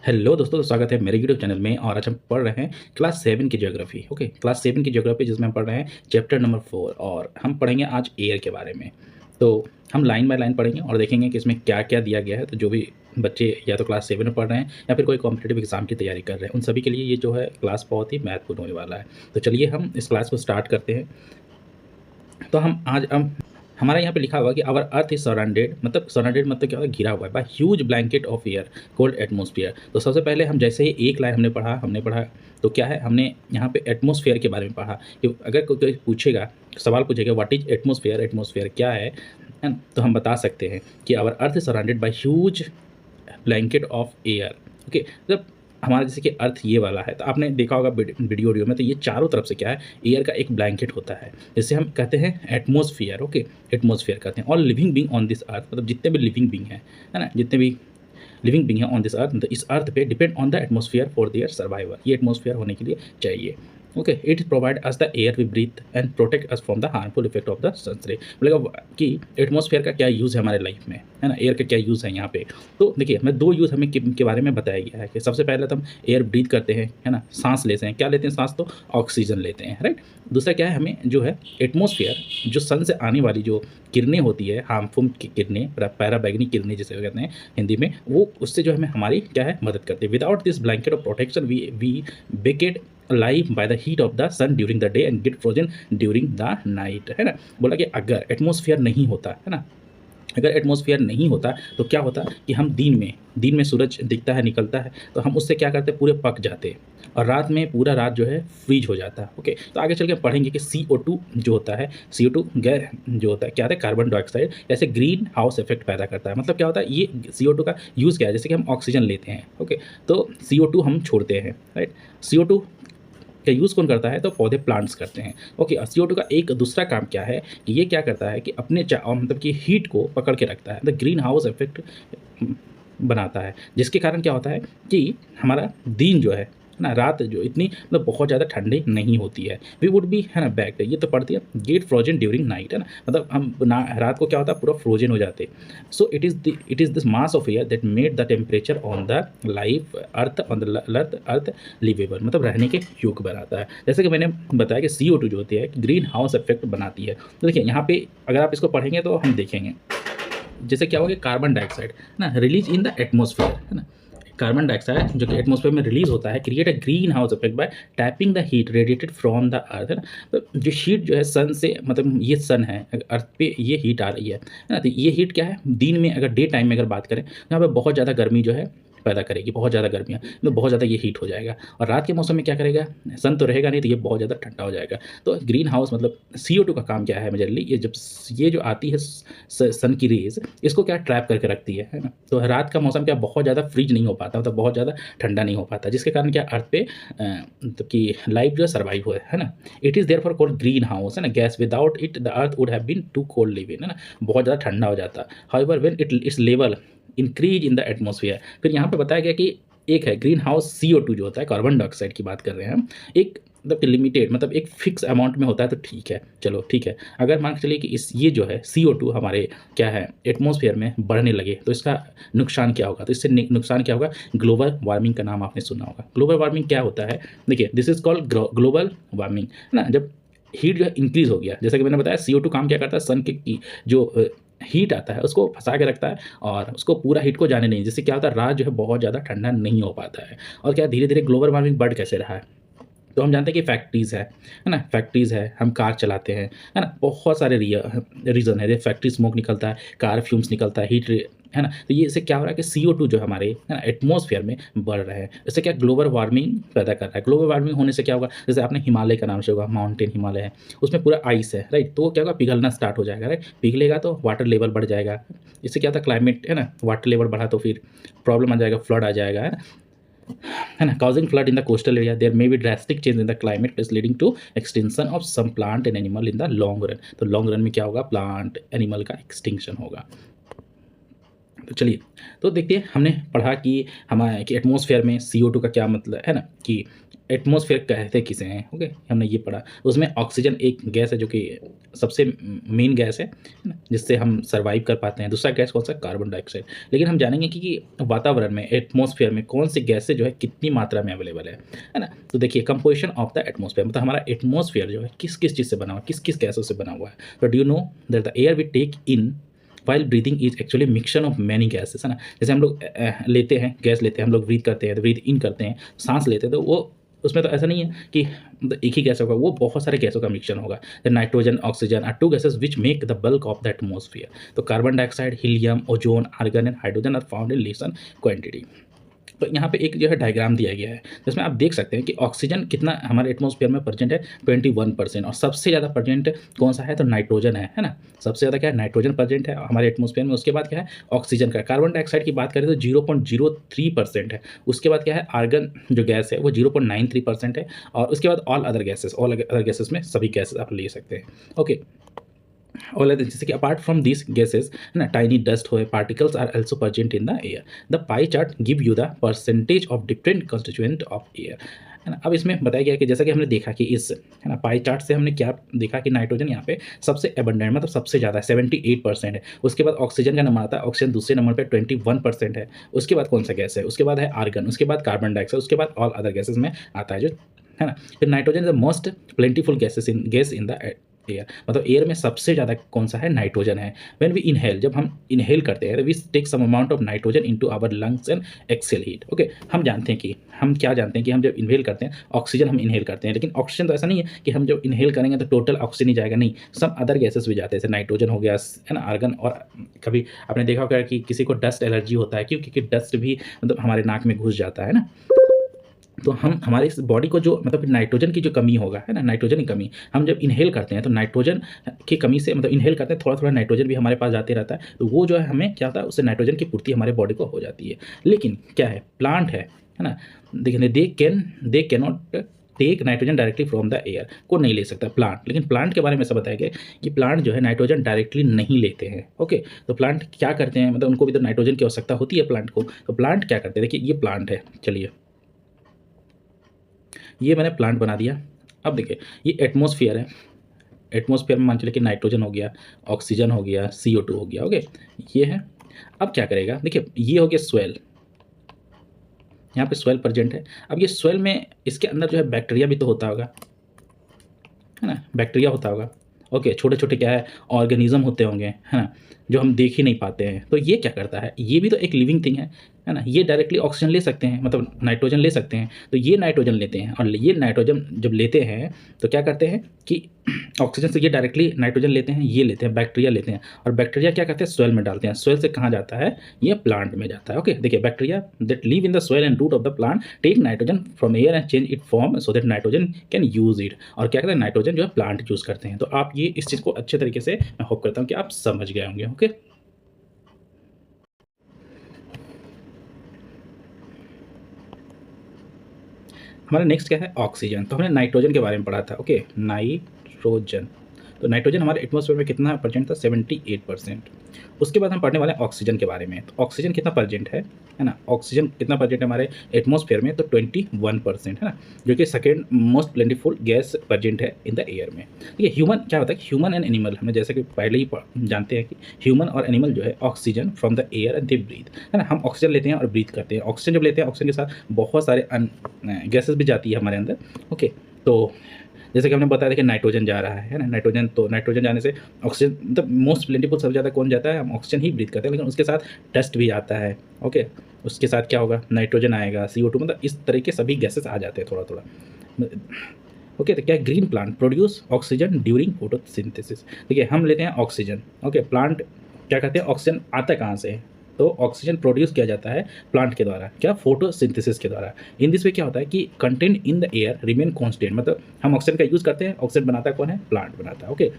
Hello दोस्तों, तो स्वागत है मेरे यूट्यूब चैनल में। और आज हम पढ़ रहे हैं क्लास 7 की ज्योग्राफी। ओके, क्लास 7 की ज्योग्राफी जिसमें हम पढ़ रहे हैं चैप्टर नंबर 4 और हम पढ़ेंगे आज एयर के बारे में। तो हम लाइन बाय लाइन पढ़ेंगे और देखेंगे कि इसमें क्या क्या दिया गया है। तो जो भी बच्चे या तो क्लास 7 में पढ़ रहे हैं या फिर कोई कॉम्पिटेटिव एग्जाम की तैयारी कर रहे हैं, उन सभी के लिए ये जो है क्लास बहुत ही महत्वपूर्ण होने वाला है। तो चलिए हम इस क्लास को स्टार्ट करते हैं। तो हम हमारा यहाँ पे लिखा हुआ कि आवर अर्थ इज सराउंडेड, मतलब क्या होता है, घिरा हुआ है by huge blanket of air cold atmosphere. तो सबसे पहले हम जैसे ही एक लाइन हमने पढ़ा तो क्या है, हमने यहाँ पे एटमॉस्फेयर के बारे में पढ़ा कि अगर कोई पूछेगा, सवाल पूछेगा व्हाट इज एटमॉस्फेयर, एटमॉस्फेयर क्या है ना, तो हम बता सकते हैं कि our earth is surrounded by huge blanket of air. Okay, मतलब हमारा जैसे कि अर्थ ये वाला है, तो आपने देखा होगा वीडियो में, तो ये चारों तरफ से क्या है, एयर का एक ब्लैंकेट होता है जिसे हम कहते हैं एटमॉस्फेयर। ओके, एटमॉस्फेयर कहते हैं। और लिविंग बींग ऑन दिस अर्थ, मतलब जितने भी लिविंग बींग हैं, है ना, जितने भी लिविंग बींग है ऑन दिस अर्थ, इस अर्थ पे depend on the atmosphere for their survival. ये एटमॉस्फेयर होने के लिए चाहिए। Okay, it provide us the air we breathe and protect us from the harmful effect of the sunray. बोलेगा कि एटमॉस्फेयर का क्या यूज़ है हमारे लाइफ में, है ना, एयर का क्या यूज़ है यहाँ पे। तो देखिए, हमें दो यूज़ हमें के बारे में बताया गया है कि सबसे पहले तो हम एयर ब्रीथ करते हैं, है ना, सांस लेते हैं। क्या लेते हैं? सांस, तो ऑक्सीजन लेते हैं, राइट। दूसरा क्या है, हमें जो है एटमॉस्फेयर, जो सन से आने वाली जो किरणें होती है, हार्मफुल किरणें, पैराबैंगनी किरणें जिसे कहते हैं हिंदी में, वो उससे जो हमें हमारी क्या है, मदद करते हैं। Without this blanket of protection we baked alive by the heat of the sun during the day and get frozen during the night, है ना। बोला कि अगर एटमॉस्फेयर नहीं होता, है ना, अगर एटमॉस्फेयर नहीं होता तो क्या होता कि हम दिन में सूरज दिखता है, निकलता है, तो हम उससे क्या करते, पूरे पक जाते, और रात में पूरा रात जो है फ्रीज हो जाता है। ओके, तो आगे चल के पढ़ेंगे कि CO2 जो होता है, CO2 गैस जो होता है, क्या होता है, कार्बन डाइऑक्साइड, ऐसे ग्रीन हाउस इफेक्ट पैदा करता है। मतलब क्या होता है, ये CO2 का यूज़ क्या है, जैसे कि हम ऑक्सीजन लेते हैं, ओके, तो CO2 हम छोड़ते हैं, राइट। CO2 का यूज़ कौन करता है, तो पौधे, प्लांट्स करते हैं। ओके, CO2 का एक दूसरा काम क्या है कि ये क्या करता है कि अपने मतलब कि हीट को पकड़ के रखता है, द ग्रीन हाउस इफेक्ट बनाता है, जिसके कारण क्या होता है कि हमारा दिन जो है ना, रात जो इतनी मतलब बहुत ज़्यादा ठंडी नहीं होती है। वी वुड बी, है ना, बैक, ये तो पढ़ती है, गेट फ्रोजन ड्यूरिंग नाइट, है ना, मतलब हम रात को क्या होता है, पूरा फ्रोजन हो जाते। So it is this mass of air that made the temperature on the life earth on the earth livable, मतलब रहने के योग्य बनाता है। जैसे कि मैंने बताया कि CO2 जो होती है ग्रीन हाउस इफेक्ट बनाती है। तो देखिए यहाँ पे अगर आप इसको पढ़ेंगे तो हम देखेंगे जैसे क्या होगा, कार्बन डाइऑक्साइड, है ना, रिलीज इन द एटमॉस्फेयर, है ना, कार्बन डाइऑक्साइड जो कि एटमॉस्फेयर में रिलीज होता है, create a green house effect bye tapping the heat radiated from the earth, है ना। तो जो हीट जो है सन से, मतलब ये सन है, अर्थ पे ये हीट आ रही है ना, तो ये हीट क्या है, दिन में अगर डे टाइम में अगर बात करें, यहाँ पे बहुत ज़्यादा गर्मी जो है पैदा करेगी, बहुत ज़्यादा गर्मियाँ, तो बहुत ज़्यादा ये हीट हो जाएगा। और रात के मौसम में क्या करेगा, सन तो रहेगा नहीं, तो ये बहुत ज़्यादा ठंडा हो जाएगा। तो ग्रीन हाउस मतलब CO2 का काम क्या है मेजरली, ये जब ये जो आती है सन की रेज, इसको क्या ट्रैप करके रखती है ना। तो रात का मौसम क्या बहुत ज़्यादा फ्रीज नहीं हो पाता, मतलब बहुत ज़्यादा ठंडा नहीं हो पाता, जिसके कारण क्या अर्थ पे मतलब कि लाइफ जो सर्वाइव हुआ है ना। It is there for called greenhouse, है ना, gas without it the earth would have been too cold to live, in ना, बहुत ज़्यादा ठंडा हो जाता। However when its level increase in the atmosphere, फिर यहाँ पे बताया गया कि एक है ग्रीन हाउस CO2 जो होता है, कार्बन डाइऑक्साइड की बात कर रहे हैं हम, एक मतलब लिमिटेड, मतलब एक फिक्स अमाउंट में होता है, तो ठीक है, चलो ठीक है। अगर मान के चलिए कि इस ये जो है CO2 हमारे क्या है, एटमॉस्फेयर में बढ़ने लगे, तो इसका नुकसान क्या होगा, तो इससे नुकसान क्या होगा, ग्लोबल वार्मिंग का नाम आपने सुना होगा। ग्लोबल वार्मिंग क्या होता है, देखिए, this is called global warming, है ना। जब हीट जो है इंक्रीज हो गया, जैसा कि मैंने बताया, CO2 काम क्या करता है, सन की जो हीट आता है उसको फंसा के रखता है और उसको पूरा हीट को जाने नहीं, जिससे क्या होता है, रात जो है बहुत ज़्यादा ठंडा नहीं हो पाता है। और क्या धीरे धीरे ग्लोबल वार्मिंग बढ़ कैसे रहा है, तो हम जानते हैं कि फैक्ट्रीज़ है ना, फैक्ट्रीज़ है, हम कार चलाते हैं, है ना, बहुत सारे रीज़न है, जैसे फैक्ट्री स्मोक निकलता है, कार फ्यूम्स निकलता है, है ना। तो ये इससे क्या हो रहा है कि CO2 जो हमारे, है ना, एटमॉस्फेयर में बढ़ रहे हैं, इससे क्या ग्लोबल वार्मिंग पैदा कर रहा है। ग्लोबल वार्मिंग होने से क्या होगा, जैसे आपने हिमालय का नाम से होगा, माउंटेन हिमालय है, उसमें पूरा आइस है, राइट, तो क्या होगा, पिघलना स्टार्ट हो जाएगा, राइट, पिघलेगा तो वाटर लेवल बढ़ जाएगा। इससे क्या होता है, क्लाइमेट, है ना, वाटर लेवल बढ़ा तो फिर प्रॉब्लम आ जाएगा, फ्लड आ जाएगा, है ना, causing flood in the coastal area. There may be drastic change in the climate is leading to extinction of some plant and animal in the long run. तो long run में क्या होगा, plant animal का extinction होगा। तो चलिए, तो देखते हैं, हमने पढ़ा कि हमारे कि एटमॉस्फेयर में CO2 का क्या मतलब है ना, कि एटमॉस्फेयर कहते किसे हैं, ओके, हमने ये पढ़ा। उसमें ऑक्सीजन एक गैस है जो कि सबसे मेन गैस है ना, जिससे हम सर्वाइव कर पाते हैं। दूसरा गैस कौन सा, कार्बन डाइऑक्साइड। लेकिन हम जानेंगे कि वातावरण में, एटमॉस्फेयर में कौन सी गैसें जो है कितनी मात्रा में अवेलेबल है ना। तो देखिए, कंपोजिशन ऑफ द एटमॉस्फेयर, मतलब हमारा एटमॉस्फेयर जो है किस किस चीज़ से बना हुआ है, किस किस गैसों से बना हुआ है। तो do you know that the air we take in while breathing is actually mixture of many gases, है ना। जैसे हम लोग लेते हैं, गैस लेते हैं, हम लोग ब्रीथ करते हैं, तो ब्रीथ इन करते हैं, सांस लेते हैं, तो वो उसमें तो ऐसा नहीं है कि मतलब एक ही गैस होगा, वो बहुत सारे गैसों का मिक्सचर होगा। Nitrogen, oxygen are two gases which make the bulk of the atmosphere. तो carbon dioxide, helium, ozone, argon and hydrogen are found in less quantity. तो यहाँ पे एक जो है डायग्राम दिया गया है, जिसमें आप देख सकते हैं कि ऑक्सीजन कितना हमारे एटमॉस्फेयर में प्रेजेंट है, 21%। और सबसे ज़्यादा प्रेजेंट कौन सा है, तो नाइट्रोजन है ना। सबसे ज़्यादा क्या है, नाइट्रोजन प्रेजेंट है हमारे एटमॉस्फेयर में। उसके बाद क्या है, ऑक्सीजन का। कार्बन डाइऑक्साइड की बात करें तो 0.03% है। उसके बाद क्या है, आर्गन जो गैस है वो 0.93% है। और उसके बाद ऑल अदर गैसेस में सभी गैसेस आप ले सकते हैं, ओके। और जैसे कि अपार्ट फ्रॉम दिस गैसेस ना, टाइनी डस्ट हो, particles are also present in the air. The pie chart give you the percentage of different constituent of air, है ना। अब इसमें बताया गया कि जैसा कि हमने देखा कि इस, है ना, पाई चार्ट से हमने क्या देखा कि नाइट्रोजन यहाँ पे सबसे एबंडेंट, मतलब सबसे ज़्यादा 78% है। उसके बाद ऑक्सीजन का नंबर आता है, ऑक्सीजन दूसरे नंबर पे 21% है। उसके बाद कौन सा गैस है, उसके बाद है आर्गन, उसके बाद कार्बन डाइऑक्साइड, उसके बाद ऑल अदर गैसेज में आता है जो, है ना। फिर nitrogen is the most plentiful gas in the air, मतलब एयर में सबसे ज़्यादा कौन सा है, नाइट्रोजन है। व्हेन वी इनहेल, जब हम इनहेल करते हैं, we take some amount of nitrogen into our lungs and exhale it, okay. हम जानते हैं कि हम क्या जानते हैं कि हम जब इनहेल करते हैं ऑक्सीजन हम इनहेल करते हैं, लेकिन ऑक्सीजन तो ऐसा नहीं है कि हम जब इनहेल करेंगे तो टोटल ऑक्सीजन ही जाएगा, नहीं, सब अदर गैसेस भी जाते हैं, जैसे नाइट्रोजन हो गया, है ना, आर्गन। और कभी आपने देखा होगा कि किसी को डस्ट एलर्जी होता है, क्यों, क्योंकि डस्ट भी मतलब हमारे नाक में घुस जाता है ना। तो हम हमारे इस बॉडी को जो मतलब नाइट्रोजन की जो कमी होगा, है ना, नाइट्रोजन की कमी, हम जब इनहेल करते हैं तो नाइट्रोजन की कमी से, मतलब इनहेल करते हैं थोड़ा थोड़ा नाइट्रोजन भी हमारे पास जाते रहता है, तो वो जो है हमें क्या होता है, उससे नाइट्रोजन की पूर्ति हमारे बॉडी को हो जाती है। लेकिन क्या है, प्लांट है ना, देखिए they can not take nitrogen directly from the air, को नहीं ले सकता प्लांट। लेकिन प्लांट के बारे में सब बताया गया कि प्लांट जो है नाइट्रोजन डायरेक्टली नहीं लेते हैं, ओके। तो प्लांट क्या करते हैं, मतलब उनको भी तो नाइट्रोजन की आवश्यकता होती है प्लांट को, तो प्लांट क्या करते हैं, देखिए ये प्लांट है, चलिए ये मैंने प्लांट बना दिया। अब देखिए ये एटमॉस्फेयर है, एटमॉस्फेयर में मान चलिए कि नाइट्रोजन हो गया, ऑक्सीजन हो गया, CO2 हो गया, ओके, ये है। अब क्या करेगा, देखिए ये हो गया स्वेल, यहाँ पे स्वेल प्रेजेंट है। अब ये स्वेल में इसके अंदर जो है बैक्टीरिया भी तो होता होगा, है ना, बैक्टीरिया होता होगा, ओके। छोटे छोटे क्या है, ऑर्गेनिज्म होते होंगे, है ना, जो हम देख ही नहीं पाते हैं। तो ये क्या करता है, ये भी तो एक लिविंग थिंग है ना। ये डायरेक्टली ऑक्सीजन ले सकते हैं, मतलब नाइट्रोजन ले सकते हैं, तो ये नाइट्रोजन लेते हैं। और ये नाइट्रोजन जब लेते हैं तो क्या करते हैं कि ऑक्सीजन से ये डायरेक्टली नाइट्रोजन लेते हैं, ये लेते हैं, बैक्टीरिया लेते हैं। और बैक्टीरिया क्या करते हैं, सोइल में डालते हैं। सोइल से कहाँ जाता है, ये प्लांट में जाता है, ओके। देखिए bacteria that live in the soil and root of the plant take nitrogen from air and change it form so that nitrogen can use it. और क्या करते हैं, नाइट्रोजन जो है प्लांट यूज़ करते हैं। तो आप ये इस चीज़ को अच्छे तरीके से, मैं होप करता हूँ कि आप समझ गए होंगे, ओके। हमारा नेक्स्ट क्या है, ऑक्सीजन। तो हमने नाइट्रोजन के बारे में पढ़ा था, ओके, नाइट्रोजन। तो नाइट्रोजन हमारे एटमॉस्फेयर में कितना परसेंट था, 78%। उसके बाद हम पढ़ने वाले हैं ऑक्सीजन के बारे में। तो ऑक्सीजन कितना परसेंट है ना, ऑक्सीजन कितना परसेंट है हमारे एटमॉस्फेयर में, तो 21%, है ना, जो कि second most plentiful gas percent है इन द एयर में। ठीक है, ह्यूमन क्या होता है, ह्यूमन एंड एनिमल, हमें जैसे कि पहले ही जानते हैं कि ह्यूमन और एनिमल जो है oxygen from the air and they breathe, है ना। हम ऑक्सीजन लेते हैं और ब्रीथ करते हैं। ऑक्सीजन जब लेते हैं, ऑक्सीजन के साथ बहुत सारे गैसेस भी जाती है हमारे अंदर, ओके। तो जैसे कि हमने बताया था कि नाइट्रोजन जा रहा है ना, नाइट्रोजन, तो नाइट्रोजन जाने से ऑक्सीजन, मतलब मोस्ट प्लेंटीफुल सबसे ज़्यादा कौन जाता है, हम ऑक्सीजन ही ब्रीथ करते हैं। लेकिन उसके साथ डस्ट भी आता है, ओके। उसके साथ क्या होगा, नाइट्रोजन आएगा, CO2, मतलब इस तरह के सभी गैसेस आ जाते हैं थोड़ा थोड़ा, ओके। तो क्या है, green plant produce oxygen during photosynthesis. देखिए हम लेते हैं ऑक्सीजन, ओके, प्लांट क्या करते हैं, ऑक्सीजन आता है कहाँ से, तो ऑक्सीजन प्रोड्यूस किया जाता है प्लांट के द्वारा, क्या, फोटोसिंथेसिस के द्वारा। इन दिस वे क्या होता है कि content in the air remain constant, मतलब हम ऑक्सीजन का यूज़ करते हैं, ऑक्सीजन बनाता है कौन है, प्लांट बनाता है, ओके।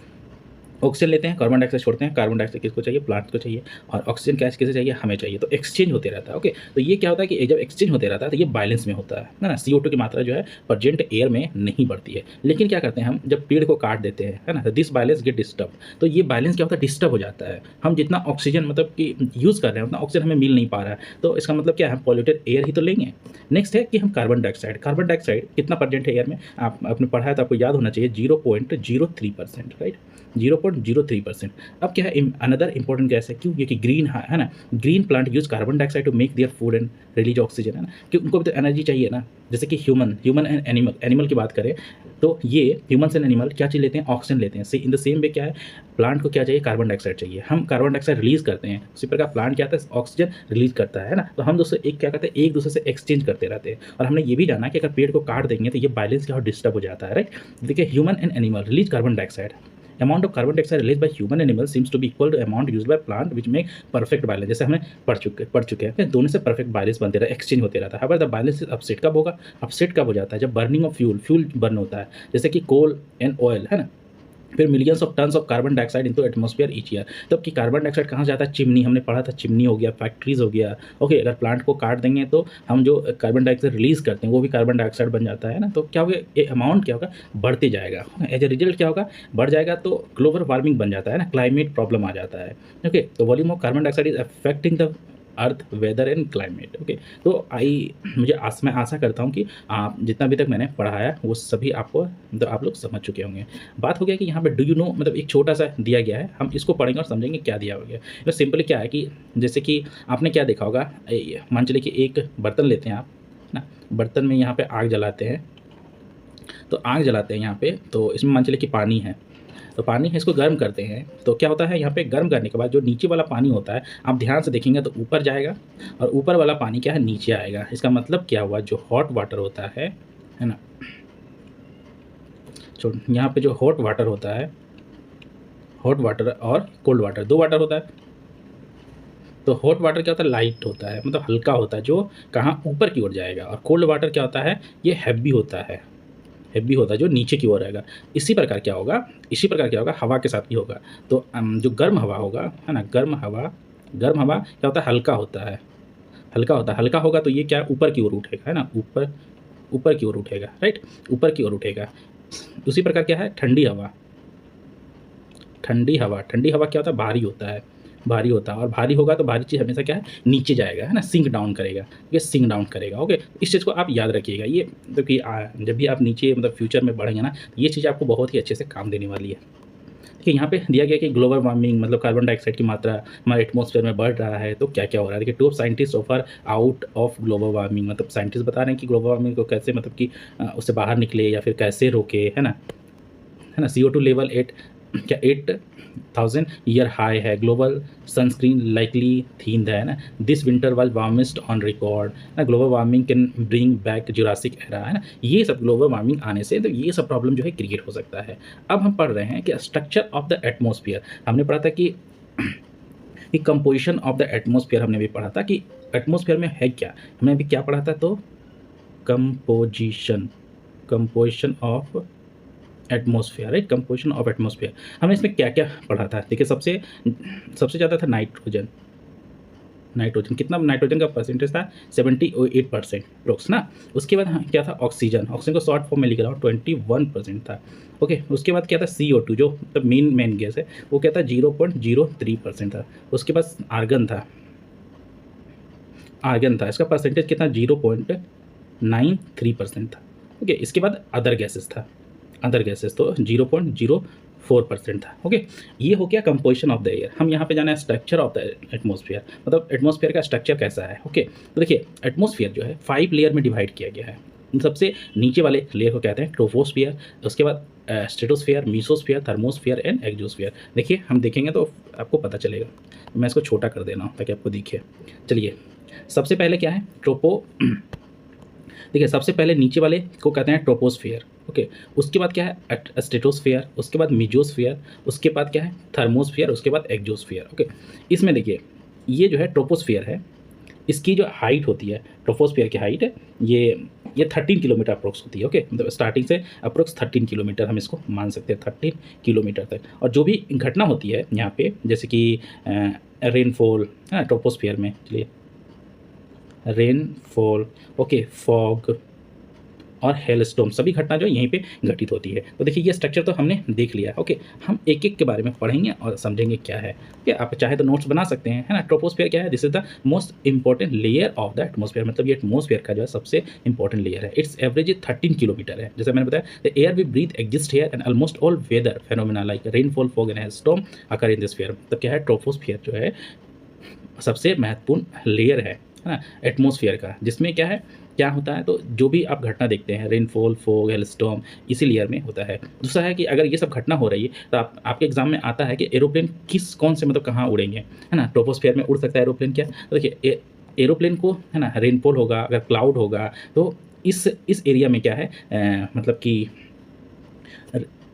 ऑक्सीजन लेते हैं, कार्बन डाइऑक्साइड छोड़ते हैं। कार्बन डाइऑक्साइड किसको चाहिए? प्लांट को चाहिए। और ऑक्सीजन गैस किसे चाहिए? हमें चाहिए। तो एक्सचेंज होते रहता है। ओके, तो ये क्या होता है कि जब एक्सचेंज होते रहता है तो ये बैलेंस में होता है ना। CO2 की मात्रा जो है प्रेजेंट एयर में नहीं बढ़ती है। लेकिन क्या करते हैं हम, जब पेड़ को काट देते हैं, है ना, दिस बैलेंस गेट डिस्टर्ब। तो ये बैलेंस क्या होता है? डिस्टर्ब हो जाता है। हम जितना ऑक्सीजन मतलब कि यूज़ कर रहे हैं उतना ऑक्सीजन हमें मिल नहीं पा रहा है। तो इसका मतलब क्या है? हम पॉल्यूटेड एयर ही तो लेंगे। नेक्स्ट है कि हम कार्बन डाइऑक्साइड, कार्बन डाइऑक्साइड कितना प्रेजेंट है एयर में? आपने पढ़ा है तो आपको याद होना चाहिए 0.03%, राइट, 0.03%। अब क्या है, अनदर इंपॉर्टेंट गैस है। क्यों? क्योंकि ग्रीन है ना, green plant use carbon dioxide to make their food and release oxygen, है ना, क्योंकि उनको भी तो एनर्जी चाहिए ना। जैसे कि ह्यूमन एंड एनिमल की बात करें तो ये ह्यूमन्स एंड एनिमल क्या चीज़ लेते हैं? ऑक्सीजन लेते हैं। इन द सेम वे क्या है, प्लांट को क्या चाहिए? कार्बन डाइऑक्साइड चाहिए। हम कार्बन डाइऑक्साइड रिलीज करते हैं, उसी प्रकार प्लांट क्या आता है? ऑक्सीजन रिलीज करता है ना। तो हम दोस्तों एक क्या करते हैं, एक दूसरे से एक्सचेंज करते रहते हैं। और हमने ये भी जाना कि अगर पेड़ को काट देंगे तो ये बैलेंस क्या हो? डिस्टर्ब हो जाता है, राइट। देखिए, human and animal release carbon dioxide, amount of carbon dioxide released by human and animal seems to be equal to amount used by plant which make perfect balance। जैसे हमने पढ़ चुके हैं, दोनों से परफेक्ट बैलेंस बनते रहता है, एक्सचेंज होते रहता है। हर द बैलेंस अपसेट कब होगा? अपसेट कब हो जाता है? जब बर्निंग ऑफ फ्यूल बर्न होता है, जैसे कि कोल एंड ऑयल, है ना। फिर millions of tons of carbon dioxide into atmosphere each year. तब कि कार्बन डाइऑक्साइड कहाँ जाता है? चिमनी, हमने पढ़ा था, चिमनी हो गया, फैक्ट्रीज हो गया। ओके, अगर प्लांट को काट देंगे तो हम जो कार्बन डाइऑक्साइड रिलीज करते हैं वो भी कार्बन डाइऑक्साइड बन जाता है ना। तो क्या होगा, ये अमाउंट क्या होगा? बढ़ते जाएगा। एज ए रिजल्ट क्या होगा? बढ़ जाएगा तो ग्लोबल वार्मिंग बन जाता है ना, क्लाइमेट प्रॉब्लम आ जाता है। ओके, तो volume of carbon dioxide is affecting the earth, weather and climate. Okay, तो मैं आशा करता हूँ कि आप जितना भी तक मैंने पढ़ाया वो सभी आपको मतलब आप लोग समझ चुके होंगे। बात हो गया कि यहाँ पे डू यू नो मतलब एक छोटा सा दिया गया है, हम इसको पढ़ेंगे और समझेंगे क्या दिया हो गया। तो सिंपली क्या है कि जैसे कि आपने क्या देखा होगा, मान चलिए कि एक बर्तन लेते हैं आप ना, बर्तन में यहाँ पे आग जलाते हैं। तो आग जलाते हैं यहाँ पे, तो इसमें मान चलिए कि पानी है, तो पानी है, इसको गर्म करते हैं। तो क्या होता है यहाँ पे, गर्म करने के बाद जो नीचे वाला पानी होता है, आप ध्यान से देखेंगे तो ऊपर जाएगा और ऊपर वाला पानी क्या है? नीचे आएगा। इसका मतलब क्या हुआ, जो हॉट वाटर होता है ना, जो यहाँ पे जो हॉट वाटर होता है, हॉट वाटर और कोल्ड वाटर, दो वाटर होता है। तो हॉट वाटर क्या होता है? लाइट होता है, मतलब हल्का होता है, जो कहाँ? ऊपर की ओर जाएगा। और कोल्ड वाटर क्या होता है? ये हैवी होता है, हैवी होता है, जो नीचे की ओर रहेगा। इसी प्रकार क्या होगा, हवा के साथ भी होगा। तो जो गर्म हवा होगा, है ना, गर्म हवा क्या होता है? हल्का होता है, हल्का होगा तो ये क्या? ऊपर की ओर उठेगा, है ना, ऊपर की ओर उठेगा, राइट, ऊपर की ओर उठेगा। उसी प्रकार क्या है? ठंडी हवा क्या होता है? भारी होता है। और भारी होगा तो भारी चीज़ हमेशा क्या है? नीचे जाएगा, है ना, सिंक डाउन करेगा, ये सिंक डाउन करेगा। ओके, इस चीज़ को आप याद रखिएगा। ये मतलब कि जब भी आप नीचे मतलब फ्यूचर में बढ़ेंगे ना, ये चीज़ आपको बहुत ही अच्छे से काम देने वाली है। देखिए, यहाँ पे दिया गया कि ग्लोबल वार्मिंग मतलब कार्बन डाइऑक्साइड की मात्रा हमारे एटमॉस्फेयर में बढ़ रहा है, तो क्या क्या हो रहा है। देखिए, 2 scientist offer out of global warming, मतलब साइंटिस्ट बता रहे हैं कि ग्लोबल वार्मिंग को कैसे मतलब कि उससे बाहर निकले या फिर कैसे रोके, है ना। CO2 लेवल 8,000 ईयर हाई है। ग्लोबल सनस्क्रीन लाइकली थीन्ड है ना। This winter was warmest on record ना। Global warming can bring back Jurassic era, है ना। ये सब ग्लोबल वार्मिंग आने से तो ये सब प्रॉब्लम जो है क्रिएट हो सकता है। अब हम पढ़ रहे हैं कि स्ट्रक्चर ऑफ द एटमॉस्फेयर। हमने पढ़ा था कि कंपोजिशन ऑफ द एटमॉस्फेयर हमने भी पढ़ा था कि एटमॉस्फेयर में है क्या। हमने अभी क्या पढ़ा था, तो composition of atmosphere, right, composition of atmosphere. हमने इसमें क्या क्या पढ़ा था। देखिए, सबसे ज़्यादा था नाइट्रोजन। कितना नाइट्रोजन का परसेंटेज था? 78% अप्रोक्स ना। उसके बाद क्या था? ऑक्सीजन को शॉर्ट फॉर्म में लिख रहा हूँ, 21% था। ओके, उसके बाद क्या था? CO2 जो मतलब मेन गैस है, वो क्या था? 0.03% था। उसके बाद आर्गन था, इसका परसेंटेज कितना? 0.93% था। ओके, इसके बाद अदर गैसेस तो 0.04% था। ओके, ये हो गया कंपोजिशन ऑफ द एयर। हम यहाँ पे जाना है स्ट्रक्चर ऑफ द एटमॉस्फेयर, मतलब एटमॉस्फेयर का स्ट्रक्चर कैसा है। ओके, तो देखिए, एटमॉस्फेयर जो है 5 लेयर में डिवाइड किया गया है। सबसे नीचे वाले लेयर को कहते हैं ट्रोपोस्फियर, उसके बाद स्ट्रेटोस्फियर, मीसोस्फियर, थर्मोस्फियर एंड एक्सोस्फियर। देखिए, हम देखेंगे तो आपको पता चलेगा। मैं इसको छोटा कर दे रहा हूँ ताकि आपको दिखे। चलिए, सबसे पहले क्या है? देखिए, सबसे पहले नीचे वाले को कहते हैं ट्रोपोस्फियर। ओके, उसके बाद क्या है? स्ट्रेटोस्फियर, उसके बाद मीजोस्फियर, उसके बाद क्या है? थर्मोस्फियर, उसके बाद एक्सोस्फियर। ओके, इसमें देखिए, ये जो है ट्रोपोस्फियर है, इसकी जो हाइट होती है, ट्रोपोस्फियर की हाइट है, ये ये 13 किलोमीटर अप्रोक्स होती है। ओके, मतलब स्टार्टिंग से अप्रोक्स 13 किलोमीटर हम इसको मान सकते हैं, 13 किलोमीटर तक। और जो भी घटना होती है यहाँ पे, जैसे कि रेनफॉल है ना ट्रोपोस्फियर में, चलिए रेनफॉल, ओके, फॉग और हेलस्टॉर्म, सभी घटना जो है यहीं पे घटित होती है। तो देखिए ये स्ट्रक्चर तो हमने देख लिया। ओके, हम एक एक के बारे में पढ़ेंगे और समझेंगे क्या है। ओके, आप चाहे तो नोट्स बना सकते हैं, है ना। ट्रोपोस्फियर क्या है? This is the most important layer of the atmosphere, मतलब ये एटमोस्फियर का जो है सबसे इंपॉर्टेंट लेयर है। इट्स एवरेज 13 किलोमीटर है। जैसे मैंने बताया, the air we breathe exist here and almost all weather phenomena like rainfall, fog and hailstorm occur in this sphere. मतलब क्या है, ट्रोपोस्फियर जो है सबसे महत्वपूर्ण लेयर है ना एटमॉस्फेयर का, जिसमें क्या है, क्या होता है, तो जो भी आप घटना देखते हैं, रेनफॉल, फॉग, हेलस्टॉर्म, इसी लेयर में होता है। दूसरा है कि अगर ये सब घटना हो रही है तो आपके एग्जाम में आता है कि एरोप्लेन कौन से, मतलब कहाँ उड़ेंगे, है ना। ट्रोपोस्फियर में उड़ सकता है एरोप्लेन क्या, तो देखिए एरोप्लेन को, है ना, रेनफॉल होगा, अगर क्लाउड होगा तो इस एरिया में क्या है, मतलब कि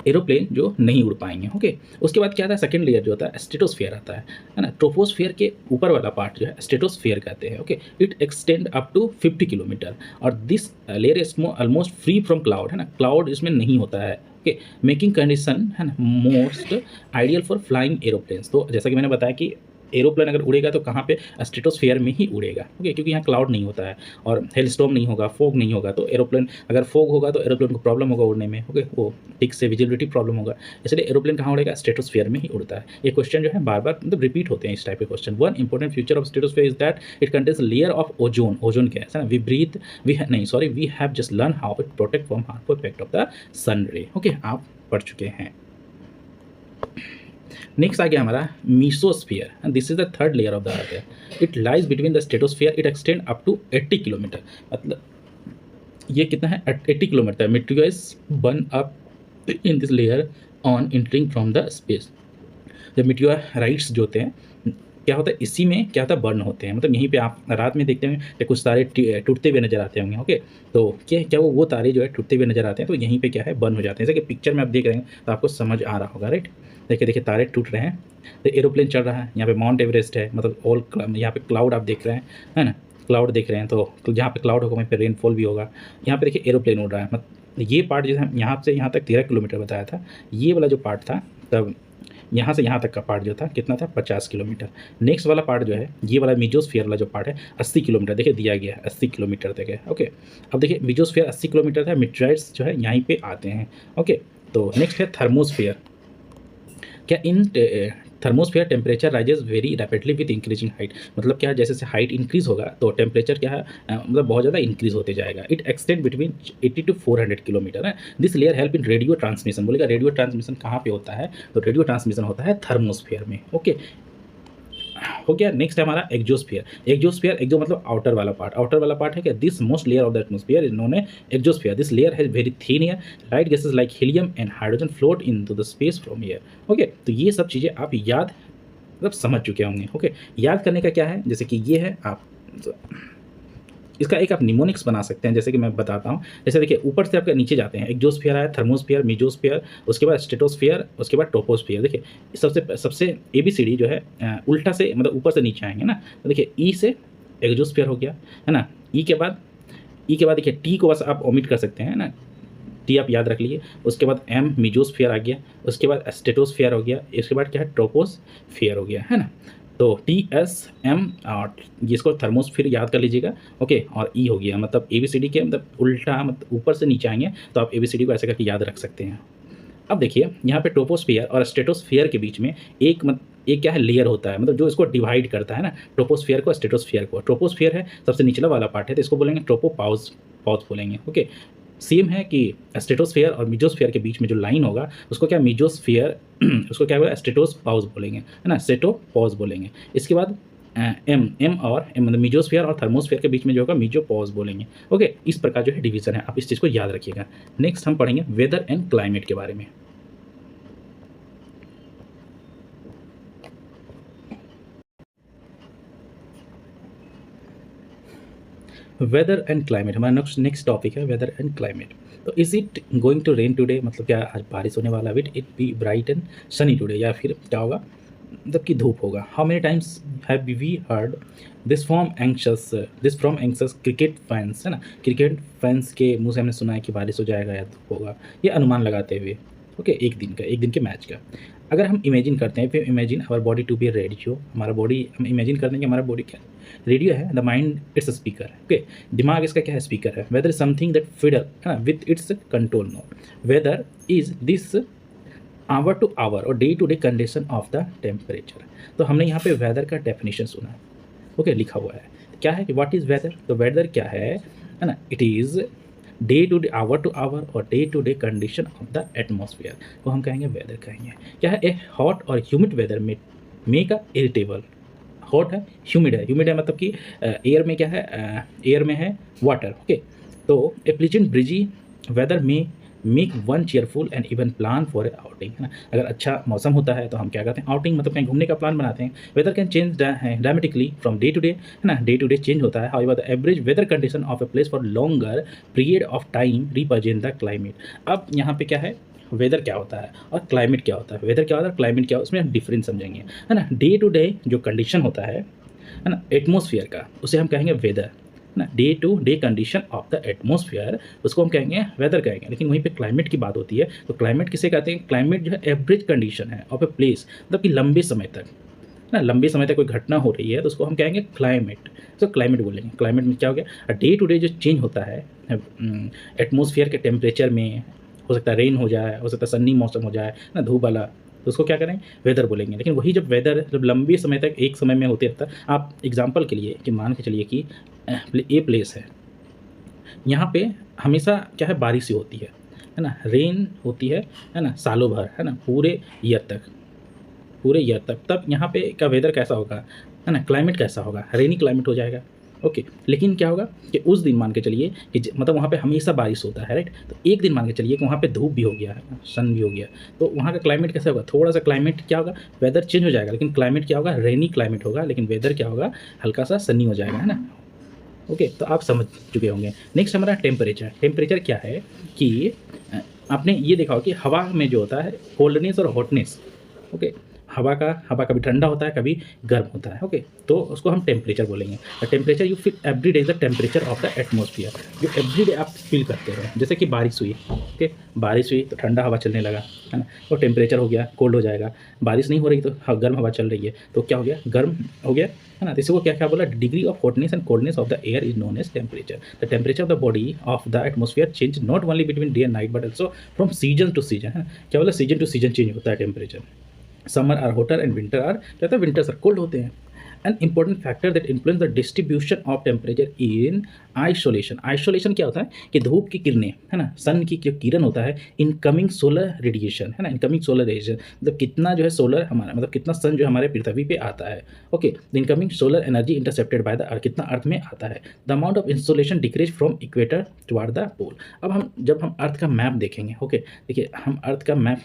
एरोप्लेन जो नहीं उड़ पाएंगे। ओके, उसके बाद क्या आता है, सेकंड लेयर जो होता है स्ट्रेटोस्फियर आता है ना। ट्रोपोस्फियर के ऊपर वाला पार्ट जो है स्ट्रेटोस्फियर कहते हैं। Okay, it extend up to 50 kilometre और this layer is almost free from cloud, है ना। क्लाउड इसमें नहीं होता है। ओके, मेकिंग कंडीशन, है ना, most ideal for flying aeroplanes. तो जैसा कि मैंने बताया कि एरोप्लेन अगर उड़ेगा तो कहाँ पे, स्ट्रेटोस्फियर में ही उड़ेगा। ओके, क्योंकि यहाँ क्लाउड नहीं होता है और हेलस्टॉर्म नहीं होगा, फॉग नहीं होगा, तो एरोप्लेन, अगर फॉग होगा तो एरोप्लेन को प्रॉब्लम होगा उड़ने में। ओके, वो ठीक से विजिबिलिटी प्रॉब्लम होगा, इसलिए एरोप्लेन कहाँ उड़ेगा, स्ट्रेटोस्फियर में ही उड़ता है। ये क्वेश्चन जो है बार बार मतलब रिपीट होते हैं इस टाइप के question. One important feature of stratosphere is that it contains layer of ozone. Ozone gas है ना, we have just learn how it protect from harmful effect of the sun ray. Okay, आप पढ़ चुके हैं। Next आ गया हमारा mesosphere, and this is the third layer of the earth. It lies between the stratosphere, it extend up to 80 kilometre. मतलब ये कितना है, 80 kilometre. Materials burn up in this layer on entering from the space. जब materials जो होते हैं, क्या होता है, इसी में क्या होता है, बर्न होते हैं। मतलब यहीं पे आप रात में देखते हैं कि कुछ तारे टूटते हुए नजर आते होंगे। ओके, तो क्या वो तारे जो है टूटते हुए नजर आते हैं, तो यहीं पे क्या है, बर्न हो जाते हैं। जैसे कि पिक्चर में आप देख रहे हैं तो आपको समझ आ रहा होगा, राइट। देखिए तारे टूट रहे हैं, तो एरोप्लेन चल रहा है, यहाँ पे माउंट एवरेस्ट है, मतलब यहाँ पे क्लाउड आप देख रहे हैं, है ना, क्लाउड देख रहे हैं। तो जहाँ पे क्लाउड होगा वहीं पे रेनफॉल भी होगा। यहाँ पे देखिए एरोप्लेन उड़ रहा है। मतलब ये पार्ट जैसे यहाँ से यहाँ तक 13 किलोमीटर बताया था, ये वाला जो पार्ट था, तब यहाँ से यहाँ तक का पार्ट जो था कितना था, 50 किलोमीटर। नेक्स्ट वाला पार्ट जो है, ये वाला मीजोस्फीयर वाला जो पार्ट है, 80 किलोमीटर, देखिए दिया गया है 80 किलोमीटर तक है। ओके, अब देखिए मीजोस्फीयर 80 किलोमीटर है, मेटेराइट्स जो है यहीं पे आते हैं। ओके, तो नेक्स्ट है थर्मोस्फीयर। क्या in thermosphere temperature rises very rapidly with increasing height. मतलब क्या है, जैसे जैसे हाइट इंक्रीज होगा तो टेम्परेचर क्या है, मतलब बहुत ज़्यादा इंक्रीज होते जाएगा। It extend between 80 to 400 kilometre है। This layer help in radio transmission. बोलेगा रेडियो ट्रांसमिशन कहाँ पे होता है, तो रेडियो ट्रांसमिशन होता है थर्मोस्फीयर में। ओके, हो गया। नेक्स्ट है हमारा एक्जोस्फीयर। एक्जोस्फीयर, एक्जो मतलब आउटर वाला पार्ट। आउटर वाला पार्ट है क्या, this most layer of the atmosphere is known as exosphere. This layer has very thin air, light gases like helium and hydrogen float into the space from air. Okay, तो ये सब चीज़ें आप याद, मतलब समझ चुके होंगे। ओके, याद करने का क्या है, जैसे कि ये है, आप इसका एक आप निमोनिक्स बना सकते हैं, जैसे कि मैं बताता हूँ। जैसे देखिए ऊपर से आपके नीचे जाते हैं, एक्जोस्फीयर आया, थर्मोस्फीयर, मीजोस्फीयर, उसके बाद स्ट्रेटोस्फीयर, उसके बाद ट्रोपोस्फीयर। देखिए सबसे सबसे ABCD जो है उल्टा से, मतलब ऊपर से नीचे आएंगे ना। तो देखिए ई से एक्जोस्फीयर हो गया, है ना। ई के बाद देखिए टी को बस आप ओमिट कर सकते हैं ना, टी आप याद रख लीजिए। उसके बाद एम मीजोस्फीयर आ गया, उसके बाद स्ट्रेटोस्फीयर हो गया, इसके बाद क्या है, ट्रोपोस्फीयर हो गया, है ना। तो TSM और जिसको थर्मोस्फीयर याद कर लीजिएगा। ओके, और ई हो गया, मतलब ABCD के मतलब उल्टा, मतलब ऊपर से नीचे आएंगे तो आप ABCD को ऐसे करके याद रख सकते हैं। अब देखिए यहाँ पे ट्रोपोस्फीयर और स्ट्रेटोस्फीयर के बीच में एक क्या है, लेयर होता है, मतलब जो इसको डिवाइड करता है ना, ट्रोपोस्फीयर को, स्ट्रेटोस्फीयर को। ट्रोपोस्फीयर है सबसे निचला वाला पार्ट है, तो इसको बोलेंगे ट्रोपोपाउज बोलेंगे। ओके, सेम है कि स्ट्रेटोस्फीयर और मीजोस्फीयर के बीच में जो लाइन होगा उसको क्या, मीजोस्फीयर उसको क्या बोलेंगे, स्ट्रेटोपाउज बोलेंगे, है ना, स्ट्रेटोपॉज बोलेंगे। इसके बाद एम और एम मतलब मीजोस्फीयर और थर्मोस्फीयर के बीच में जो होगा मीजोपॉज बोलेंगे। ओके, इस प्रकार जो है डिवीजन है, आप इस चीज़ को याद रखिएगा। नेक्स्ट हम पढ़ेंगे वेदर एंड क्लाइमेट के बारे में। वेदर एंड क्लाइमेट हमारा नेक्स्ट टॉपिक है, वेदर एंड क्लाइमेट। तो is it going to rain today, मतलब क्या आज बारिश होने वाला है, it be bright and sunny today, या फिर क्या होगा, मतलब कि धूप होगा। How many times have we heard this from anxious cricket fans, है ना, क्रिकेट फैंस के मुंह से हमने सुना है कि बारिश हो जाएगा या धूप होगा, ये अनुमान लगाते हुए। ओके, एक दिन के मैच का अगर हम इमेजिन करते हैं, फिर imagine our body to be radio, हमारा बॉडी, हम इमेजिन करते हैं कि हमारा बॉडी क्या रेडियो है, the mind its speaker. Okay, दिमाग इसका क्या है, स्पीकर है। वेदर समथिंग दैट फिडल, है ना, with its control note. Weather is this hour to hour और day to day condition of the temperature. तो हमने यहाँ पे वेदर का डेफिनेशन सुना, ओके, लिखा हुआ है क्या है कि व्हाट इज़ वेदर। तो वेदर क्या है ना, it is day to day, hour to hour और day to day condition of the atmosphere को हम कहेंगे वेदर कहेंगे। क्या है, ए हॉट और ह्यूमिड वेदर में मेक अ इरिटेबल। हॉट है, ह्यूमिड है मतलब कि एयर में क्या है, एयर में है वाटर। ओके, तो ए प्लीजेंट ब्रिजी वेदर में make one cheerful and even plan for a outing, है ना। अगर अच्छा मौसम होता है तो हम क्या करते हैं, आउटिंग मतलब कहीं घूमने का प्लान बनाते हैं। Weather can change dramatically from day to day, है ना, डे टू डे चेंज होता है। However the average weather condition of a place for longer period of time represent the climate. अब यहाँ पे क्या है, वेदर क्या होता है और क्लाइमेट क्या होता है। वेदर क्या होता है, क्लाइमेट क्या होता है, उसमें हम डिफरेंस समझेंगे, है ना। डे टू डे जो कंडीशन होता है ना, एटमोसफियर का, उसे हम कहेंगे वेदर ना। Day to day condition of the atmosphere, उसको हम कहेंगे वेदर कहेंगे। लेकिन वहीं पे क्लाइमेट की बात होती है, तो क्लाइमेट किसे कहते हैं, क्लाइमेट जो है एवरेज कंडीशन है ऑफ ए प्लेस, मतलब कि लंबे समय तक ना, लंबे समय तक कोई घटना हो रही है तो उसको हम कहेंगे क्लाइमेट। तो क्लाइमेट बोलेंगे। क्लाइमेट में क्या हो गया, डे टू डे जो चेंज होता है एटमोसफियर के टेम्परेचर में, हो सकता है रेन हो जाए, हो सकता है सन्नी मौसम हो जाए ना, धूप वाला, तो उसको क्या करें, वेदर बोलेंगे। लेकिन वही जब वेदर जब लंबे समय तक एक समय में होते रहता है, आप एग्जांपल के लिए कि मान के चलिए कि ए प्लेस है, यहाँ पे हमेशा क्या है, बारिश ही होती है ना, रेन होती है ना, सालों भर, है ना, पूरे ईयर तक। तब यहाँ पे का वेदर कैसा होगा, है ना, क्लाइमेट कैसा होगा, रेनी क्लाइमेट हो जाएगा। ओके, लेकिन क्या होगा कि उस दिन मान के चलिए कि मतलब वहाँ पे हमेशा बारिश होता है, राइट। तो एक दिन मान के चलिए कि वहाँ पे धूप भी हो गया है, सन भी हो गया, तो वहाँ का क्लाइमेट कैसा होगा, थोड़ा सा क्लाइमेट क्या होगा, वेदर चेंज हो जाएगा, लेकिन क्लाइमेट क्या होगा, रेनी क्लाइमेट होगा, लेकिन वेदर क्या होगा, हल्का सा सनी हो जाएगा, है ना। ओके, तो आप समझ चुके होंगे। नेक्स्ट हमारा टेम्परेचर। टेम्परेचर क्या है कि आपने ये देखा हो कि हवा में जो होता है कोल्डनेस और हॉटनेस। ओके, हवा कभी ठंडा होता है, कभी गर्म होता है। ओके, तो उसको हम टेम्परेचर बोलेंगे। Temperature you feel every day is the temperature of the atmosphere, जो एवरी डे आप फील करते हैं। जैसे कि बारिश हुई, ओके, बारिश हुई तो ठंडा हवा चलने लगा, है ना, तो टेम्परेचर हो गया, कोल्ड हो जाएगा। बारिश नहीं हो रही तो गर्म हवा चल रही है, तो क्या हो गया, गर्म हो गया, है ना। तो इसको क्या क्या बोला, degree of hotness and coldness of the air is known as temperature. The temperature of the body of the atmosphere change not only between day and night but also from season to season, है ना। क्या बोला, season to season change होता है temperature. Summer are hotter and winter are, क्या होता है, winters are cold होते हैं। An important factor that influence the distribution of temperature in isolation. Isolation क्या होता है कि धूप की किरणें, है ना, सन की जो किरण होता है, इनकमिंग सोलर रेडिएशन, है ना, इनकमिंग सोलर रेडिएशन मतलब कितना जो है सोलर हमारा, मतलब कितना सन जो हमारे पृथ्वी पे आता है। Okay, the incoming solar energy intercepted by the earth, कितना अर्थ में आता है। The amount of insolation decrease from equator toward the pole. अब जब हम अर्थ का मैप देखेंगे, ओके, देखिए हम अर्थ का मैप,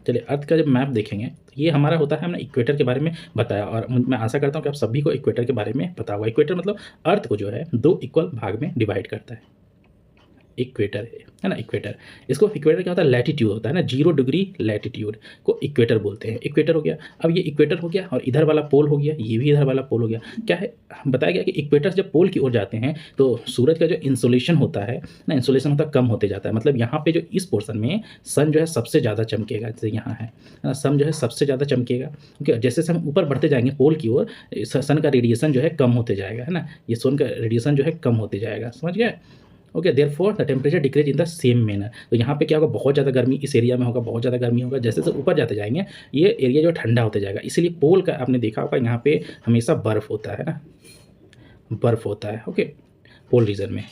चलिए अर्थ का जब मैप देखेंगे तो ये हमारा होता है, हमने इक्वेटर के बारे में बताया और मैं आशा करता हूँ कि आप सभी को इक्वेटर के बारे में पता होगा। इक्वेटर मतलब अर्थ को जो है 2 इक्वल भाग में डिवाइड करता है, इक्वेटर है ना, इक्वेटर। इसको इक्वेटर क्या होता है, लैटिट्यूड होता है ना, 0 डिग्री लैटिट्यूड को इक्वेटर बोलते हैं। इक्वेटर हो गया, अब ये इक्वेटर हो गया और इधर वाला पोल हो गया, ये भी इधर वाला पोल हो गया। क्या है, बताया गया कि इक्वेटर जब पोल की ओर जाते हैं तो सूरज का जो इंसोलेशन होता है ना, इंसोलेशन होता कम होते जाता है। मतलब यहाँ पे जो इस पोर्शन में सन जो है सबसे ज़्यादा चमकेगा, जैसे यहाँ है ना, सन जो है सबसे ज़्यादा चमकेगा, क्योंकि जैसे हम ऊपर बढ़ते जाएंगे पोल की ओर, सन का रेडिएशन जो है कम होते जाएगा, है ना, ये सन का रेडिएशन जो है कम होते जाएगा, समझ गया। Okay, therefore the temperature decrease in the same manner. तो यहाँ पे क्या होगा, बहुत ज़्यादा गर्मी इस एरिया में होगा, बहुत ज़्यादा गर्मी होगा। जैसे जैसे ऊपर जाते जाएंगे ये एरिया जो ठंडा होते जाएगा। इसीलिए पोल का आपने देखा होगा यहाँ पे हमेशा बर्फ़ होता है ना, बर्फ़ होता है। ओके, पोल रीजन में।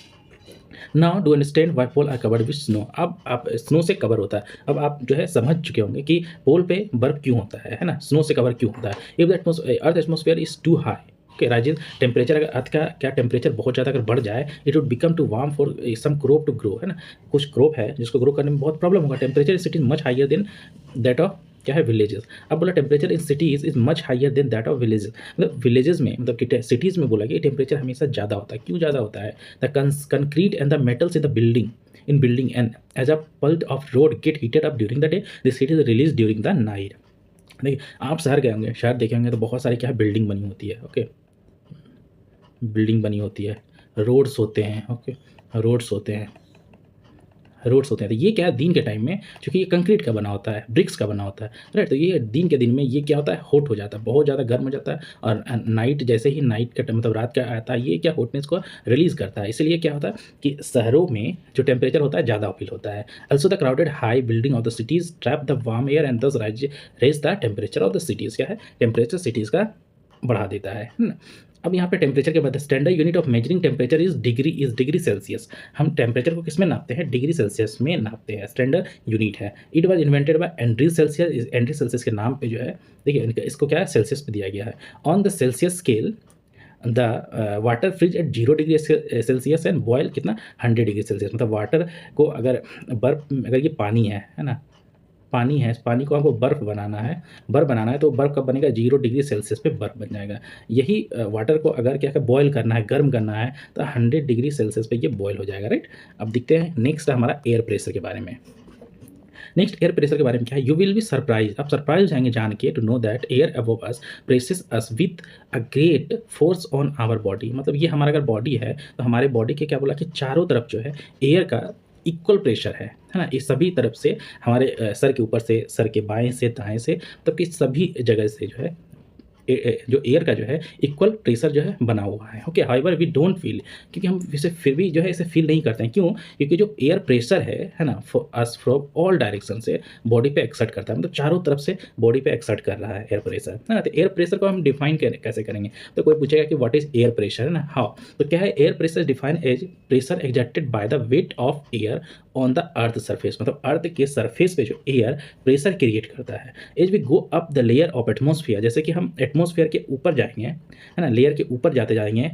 Now do understand why pole are covered with snow. अब आप स्नो से कवर होता है, अब आप जो है समझ चुके होंगे कि पोल पे बर्फ़ क्यों होता है ना, स्नो से कवर क्यों होता है। If the earth atmosphere is too high, okay, rising temperature, अगर अर्थ का क्या टेम्परेचर बहुत ज़्यादा अगर बढ़ जाए, it would become too warm for some crop to grow, है ना, कुछ क्रॉप है जिसको ग्रो करने में बहुत प्रॉब्लम होगा। Temperature city is much higher than that of क्या है, विलेजेस। अब बोला temperature in cities is much higher than that of villages, मतलब विलेजेस में, मतलब कि सिटीज़ में बोला कि टेम्परेचर हमेशा ज़्यादा होता है। क्यों ज़्यादा होता है, the concrete and the metals in the building and asphalt of road get heated up during the day, this heat is release during the night. देखिए, आप शहर गए होंगे, शहर देखे होंगे तो बहुत सारी क्या है बिल्डिंग बनी होती है, ओके? बिल्डिंग बनी होती है, रोड्स होते हैं, ओके? रोड्स होते हैं। रोड्स होते हैं, तो ये क्या है दिन के टाइम में चूँकि ये कंक्रीट का बना होता है, ब्रिक्स का बना होता है, राइट? तो ये दिन के दिन में ये क्या होता है हॉट हो जाता है, बहुत ज़्यादा गर्म हो जाता है और नाइट जैसे ही नाइट का मतलब रात का आता है, ये क्या हॉटनेस को रिलीज़ करता है। इसलिए क्या होता है कि शहरों में जो टेम्परेचर होता है ज़्यादा फील होता है। Also the crowded high building of the cities trap the warm air and thus raise the temperature of the cities. क्या है? टेम्परेचर सिटीज़ का बढ़ा देता है ना? अब यहाँ पे टेम्परेचर के बाद standard unit of measuring temperature is degree Celsius. हम टेम्परेचर को किस में नापते हैं? डिग्री सेल्सियस में नापते हैं, स्टैंडर्ड यूनिट है। It was invented by Andre Celsius. Andre Celsius के नाम पे जो है देखिए इसको क्या है सेल्सियस पे दिया गया है। On the Celsius scale the water freeze at 0 degree Celsius and boil कितना 100 डिग्री सेल्सियस। मतलब वाटर को अगर बर्फ अगर ये पानी है ना? पानी है, इस पानी को हमको बर्फ़ बनाना है तो बर्फ़ कब बनेगा 0 डिग्री सेल्सियस पे बर्फ़ बन जाएगा। यही वाटर को अगर क्या है बॉयल करना है, गर्म करना है तो 100 डिग्री सेल्सियस पे ये बॉयल हो जाएगा, राइट? अब देखते हैं नेक्स्ट हमारा एयर प्रेशर के बारे में। नेक्स्ट एयर प्रेशर के बारे में क्या है? यू विल बी सरप्राइज, आप सरप्राइज हो जाएंगे जान के to know that air above us presses us with a great force on our body. मतलब ये हमारा अगर बॉडी है तो हमारे बॉडी के क्या बोला कि चारों तरफ जो है एयर का इक्वल प्रेशर है ना? ये सभी तरफ से हमारे सर के ऊपर से, सर के बाएं से, दाएं से, तब कि सभी जगह से जो है जो एयर का जो है इक्वल प्रेशर जो है बना हुआ है, okay? However we don't feel, क्योंकि हम इसे फिर भी जो है इसे फील नहीं करते हैं। क्यों? क्योंकि जो एयर प्रेशर है ना, अस फ्रॉम ऑल डायरेक्शन से बॉडी पे एक्सर्ट करता है, मतलब चारों तरफ से बॉडी पे एक्सर्ट कर रहा है एयर प्रेशर, है ना? तो एयर प्रेशर को हम डिफाइन कैसे करेंगे? तो कोई पूछेगा कि व्हाट इज एयर प्रेशर, है ना? हाउ? तो क्या है air pressure define as pressure exerted by the weight of air on the earth surface. मतलब अर्थ के सरफेस पे जो एयर प्रेशर क्रिएट करता है as we go up the layer of atmosphere. जैसे कि हम एटमोसफियर के ऊपर जाएंगे, है ना? लेयर के ऊपर जाते जाएंगे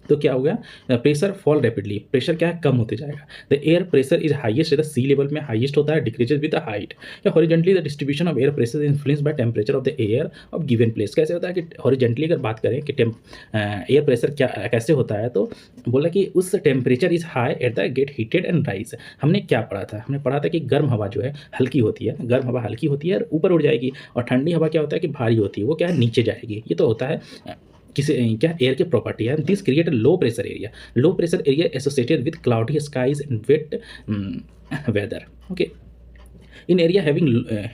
तो क्या होगा? प्रेशर फॉल रैपिडली, प्रेशर क्या है कम होते जाएगा। The air pressure is highest the sea level में हाईएस्ट होता है, डिक्रीजेज विद द हाइट। या horizontally the distribution of air pressure influence by temperature of the air of given place. कैसे होता है कि हॉरिजॉन्टली अगर बात करें कि एयर प्रेशर क्या कैसे होता है, तो बोला कि उस temperature is high at the gate heated and rise. हमने क्या पढ़ा था? हमने पढ़ा था कि गर्म हवा जो है हल्की होती है, गर्म हवा हल्की होती है और ऊपर उड़ जाएगी, और ठंडी हवा क्या होता है कि भारी होती है, वो क्या है नीचे जाएगी। ये तो होता है किसी क्या एयर की प्रॉपर्टी है। This create low pressure area, low pressure area associated with cloudy skies and wet weather, okay? In area having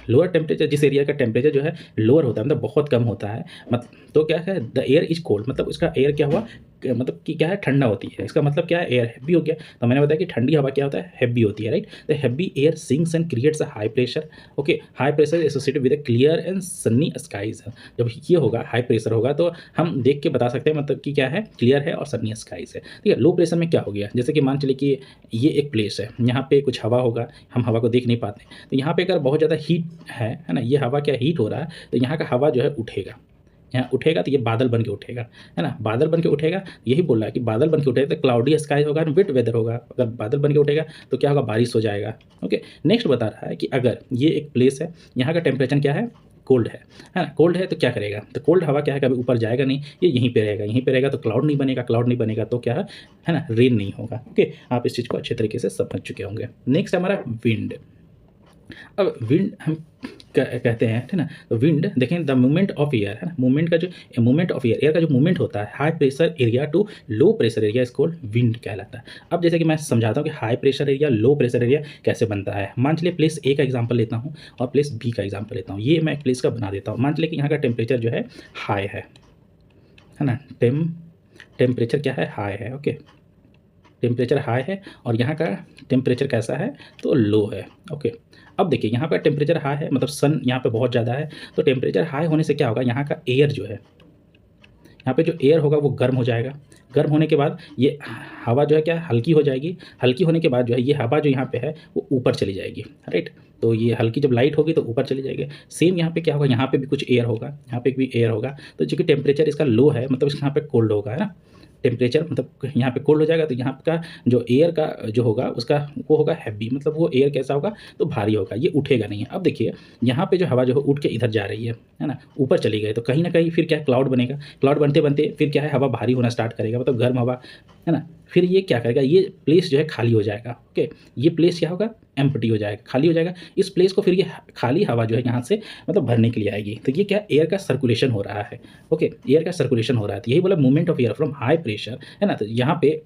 lower temperature, जिस एरिया का टेम्परेचर जो है लोअर होता है मतलब बहुत कम होता है, मत तो क्या है द एयर इज कोल्ड, मतलब उसका एयर क्या हुआ मतलब कि क्या है ठंडा होती है। इसका मतलब क्या है एयर हैवी हो गया। तो मैंने बताया कि ठंडी हवा क्या होता है हैवी होती है, right? The heavy air sinks and creates a high pressure, okay? High pressure associated with a clear and sunny skies. जब ये होगा हाई प्रेशर होगा तो हम देख के बता सकते हैं मतलब कि क्या है क्लियर है और सन्नी स्काइज है, ठीक है? लो प्रेशर में क्या हो गया? जैसे कि मान चलिए कि ये एक प्लेस है, यहाँ पे कुछ हवा होगा, हम हवा को देख नहीं पाते, तो यहाँ पे अगर बहुत ज़्यादा हीट है ना, ये हवा क्या हीट हो रहा है, तो यहाँ का हवा जो है उठेगा, यहाँ उठेगा तो ये बादल बन के उठेगा, है ना? बादल बन के उठेगा, यही बोल रहा है कि बादल बन के उठेगा तो क्लाउडी स्काई होगा, वेट वेदर होगा। अगर बादल बन के उठेगा तो क्या होगा? बारिश हो जाएगा, ओके? नेक्स्ट बता रहा है कि अगर ये एक प्लेस है, यहाँ का टेम्परेचर क्या है? कोल्ड है ना? कोल्ड है तो क्या करेगा? तो कोल्ड हवा क्या है कभी ऊपर जाएगा नहीं, ये यहीं पे रहेगा, यहीं पे रहेगा तो क्लाउड नहीं बनेगा, क्लाउड नहीं बनेगा तो क्या है ना रेन नहीं होगा, ओके? आप इस चीज़ को अच्छे तरीके से समझ चुके होंगे। नेक्स्ट हमारा विंड। अब विंड हम कहते हैं, ठीक ना? तो विंड देखें द मूवमेंट ऑफ एयर, है ना? मूवमेंट का जो मूवमेंट ऑफ एयर, एयर का जो मूवमेंट होता है high pressure area to low pressure area is called wind कहलाता है। अब जैसे कि मैं समझाता हूँ कि high pressure area low pressure area कैसे बनता है। मान चलिए प्लेस ए का एग्जांपल लेता हूँ और प्लेस बी का एग्जांपल लेता हूँ। ये मैं प्लेस का बना देता हूँ। मान चलिए कि यहाँ का टेम्परेचर जो है हाई है ना? टेम्परेचर क्या है? हाई है, ओके? टेम्परेचर हाई है और यहाँ का टेम्परेचर कैसा है? तो लो है, ओके? अब देखिए यहाँ पर टेम्परेचर हाई है मतलब सन यहाँ पे बहुत ज़्यादा है, तो टेम्परेचर हाई होने से क्या होगा? यहाँ का एयर जो है, यहाँ पे जो एयर होगा वो गर्म हो जाएगा। गर्म होने के बाद ये हवा जो है क्या हल्की हो जाएगी। हल्की होने के बाद जो है ये हवा जो यहाँ पे है वो ऊपर चली जाएगी, राइट? तो ये हल्की जब लाइट होगी तो ऊपर चली जाएगी। सेम यहाँ पे क्या होगा? यहाँ पे भी कुछ एयर होगा, यहाँ पे भी एयर होगा। तो चूँकि टेम्परेचर इसका लो है मतलब इसका यहाँ पे कोल्ड होगा, है ना? टेम्परेचर मतलब यहाँ पे कोल्ड हो जाएगा तो यहाँ का जो एयर का जो होगा उसका वो होगा हैवी, मतलब वो एयर कैसा होगा? तो भारी होगा, ये उठेगा नहीं है। अब देखिए यहाँ पे जो हवा जो है उठ के इधर जा रही है ना? ऊपर चली गई तो कहीं ना कहीं फिर क्या है क्लाउड बनेगा। क्लाउड बनते बनते फिर क्या है हवा भारी होना स्टार्ट करेगा, मतलब गर्म हवा, है ना? फिर ये क्या करेगा, ये प्लेस जो है खाली हो जाएगा। ओके, ये प्लेस क्या होगा, एम्प्टी हो जाएगा, खाली हो जाएगा। इस प्लेस को फिर ये खाली हवा जो है यहाँ से मतलब भरने के लिए आएगी। तो ये क्या, एयर का सर्कुलेशन हो रहा है। ओके, एयर का सर्कुलेशन हो रहा है, तो यही बोला movement of air from high pressure, है ना। तो यहाँ पे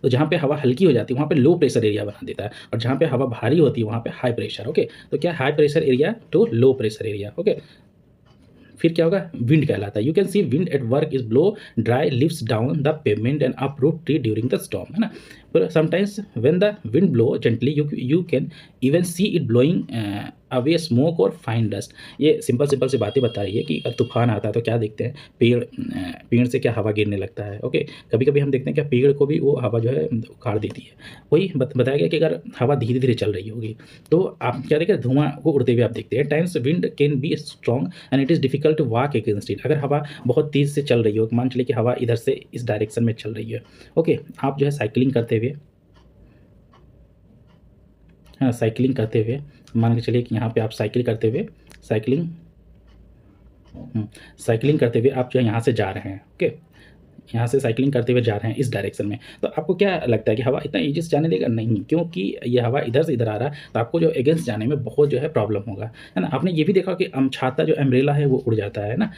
तो जहाँ पे हवा हल्की हो जाती है वहाँ पे लो प्रेशर एरिया बना देता है, और जहाँ पे हवा भारी होती है वहाँ पे हाई प्रेशर। ओके, तो क्या, high pressure area to low pressure area. Okay, फिर क्या होगा, विंड कहलाता है। You can see wind at work is blow dry lifts down the pavement and uproot tree during the storm, है ना। पर sometimes when the wind blow gently you can even see it blowing away smoke और fine dust. ये simple simple सी बातें बता रही है कि अगर तूफान आता है तो क्या देखते हैं, पेड़ से क्या हवा गिरने लगता है। ओके, कभी कभी हम देखते हैं क्या, पेड़ को भी वो हवा जो है उखाड़ देती है। वही बताया गया कि अगर हवा धीरे धीरे चल रही होगी तो आप क्या देखें, धुआं को उड़ते हुए आप देखते हैं। Times wind can be strong and it is difficult to walk against it. अगर हवा बहुत तेज़ से चल रही हो, मान चलिए कि हवा इधर से इस डायरेक्शन में चल रही है। ओके, आप जो है साइकिलिंग करते हुए, हाँ साइकिलिंग करते हुए, मान के चलिए कि यहाँ पे आप साइकिल करते हुए, साइकिलिंग साइकिलिंग करते हुए आप जो है यहाँ से जा रहे हैं। ओके, यहाँ से साइकिलिंग करते हुए जा रहे हैं इस डायरेक्शन में, तो आपको क्या लगता है कि हवा इतना ईजी से जाने देगा? नहीं, क्योंकि ये हवा इधर से इधर आ रहा है, तो आपको जो अगेंस्ट जाने में बहुत जो है प्रॉब्लम होगा, है ना। आपने ये भी देखा कि छाता जो अम्ब्रेला है वो उड़ जाता है ना।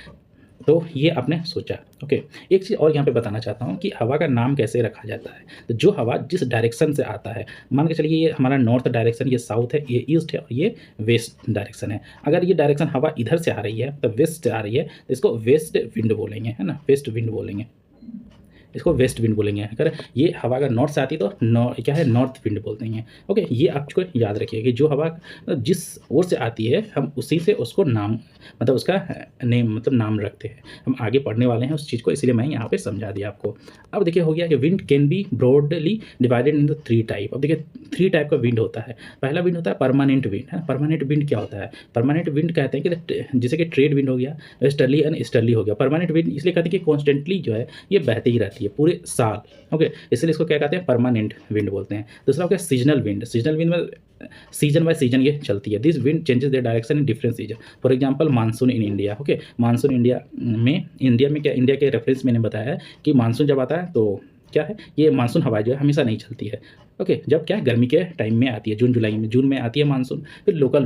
तो ये आपने सोचा। ओके, एक चीज़ और यहाँ पे बताना चाहता हूँ कि हवा का नाम कैसे रखा जाता है। तो जो हवा जिस डायरेक्शन से आता है, मान के चलिए ये हमारा नॉर्थ डायरेक्शन, ये साउथ है, ये ईस्ट है और ये वेस्ट डायरेक्शन है। अगर ये डायरेक्शन हवा इधर से आ रही है तो वेस्ट से आ रही है, तो इसको वेस्ट विंड बोलेंगे, है ना, वेस्ट विंड बोलेंगे, इसको वेस्ट विंड बोलेंगे। अगर ये हवा अगर नॉर्थ से आती है तो क्या है, नॉर्थ विंड बोलते हैं। ओके, ये आपको याद रखिए कि जो हवा जिस ओर से आती है हम उसी से उसको नाम, मतलब उसका नेम, मतलब नाम रखते हैं। हम आगे पढ़ने वाले हैं उस चीज़ को, इसलिए मैं यहाँ पे समझा दिया आपको। अब देखिए हो गया कि wind can B broadly divided in the 3 type. अब देखिए 3 टाइप का विंड होता है। पहला विंड होता है परमानेंट विंड, है। परमानेंट विंड क्या होता है, परमानेंट विंड कहते हैं कि जैसे कि ट्रेड विंड हो गया, वेस्टर्ली एंड ईस्टर्ली हो गया। परमानेंट विंड इसलिए कहते हैं कि कॉन्स्टेंटली जो है ये बहती ही रहती है पूरे साल। ओके, इसलिए इसको क्या कहते हैं, परमानेंट विंड बोलते हैं। दूसरा हो गया सीजनल विंड। सीजनल विंड में सीजन बाय सीजन ये चलती है। This wind changes their direction in different season. For example monsoon in India. Okay, monsoon India में क्या, इंडिया के रेफरेंस मैंने बताया है कि मानसून जब आता है तो क्या है, ये मानसून हवा जो है हमेशा नहीं चलती है। ओके, जब क्या, गर्मी के टाइम में आती है, जून जुलाई में, जून में आती है मानसून। फिर लोकल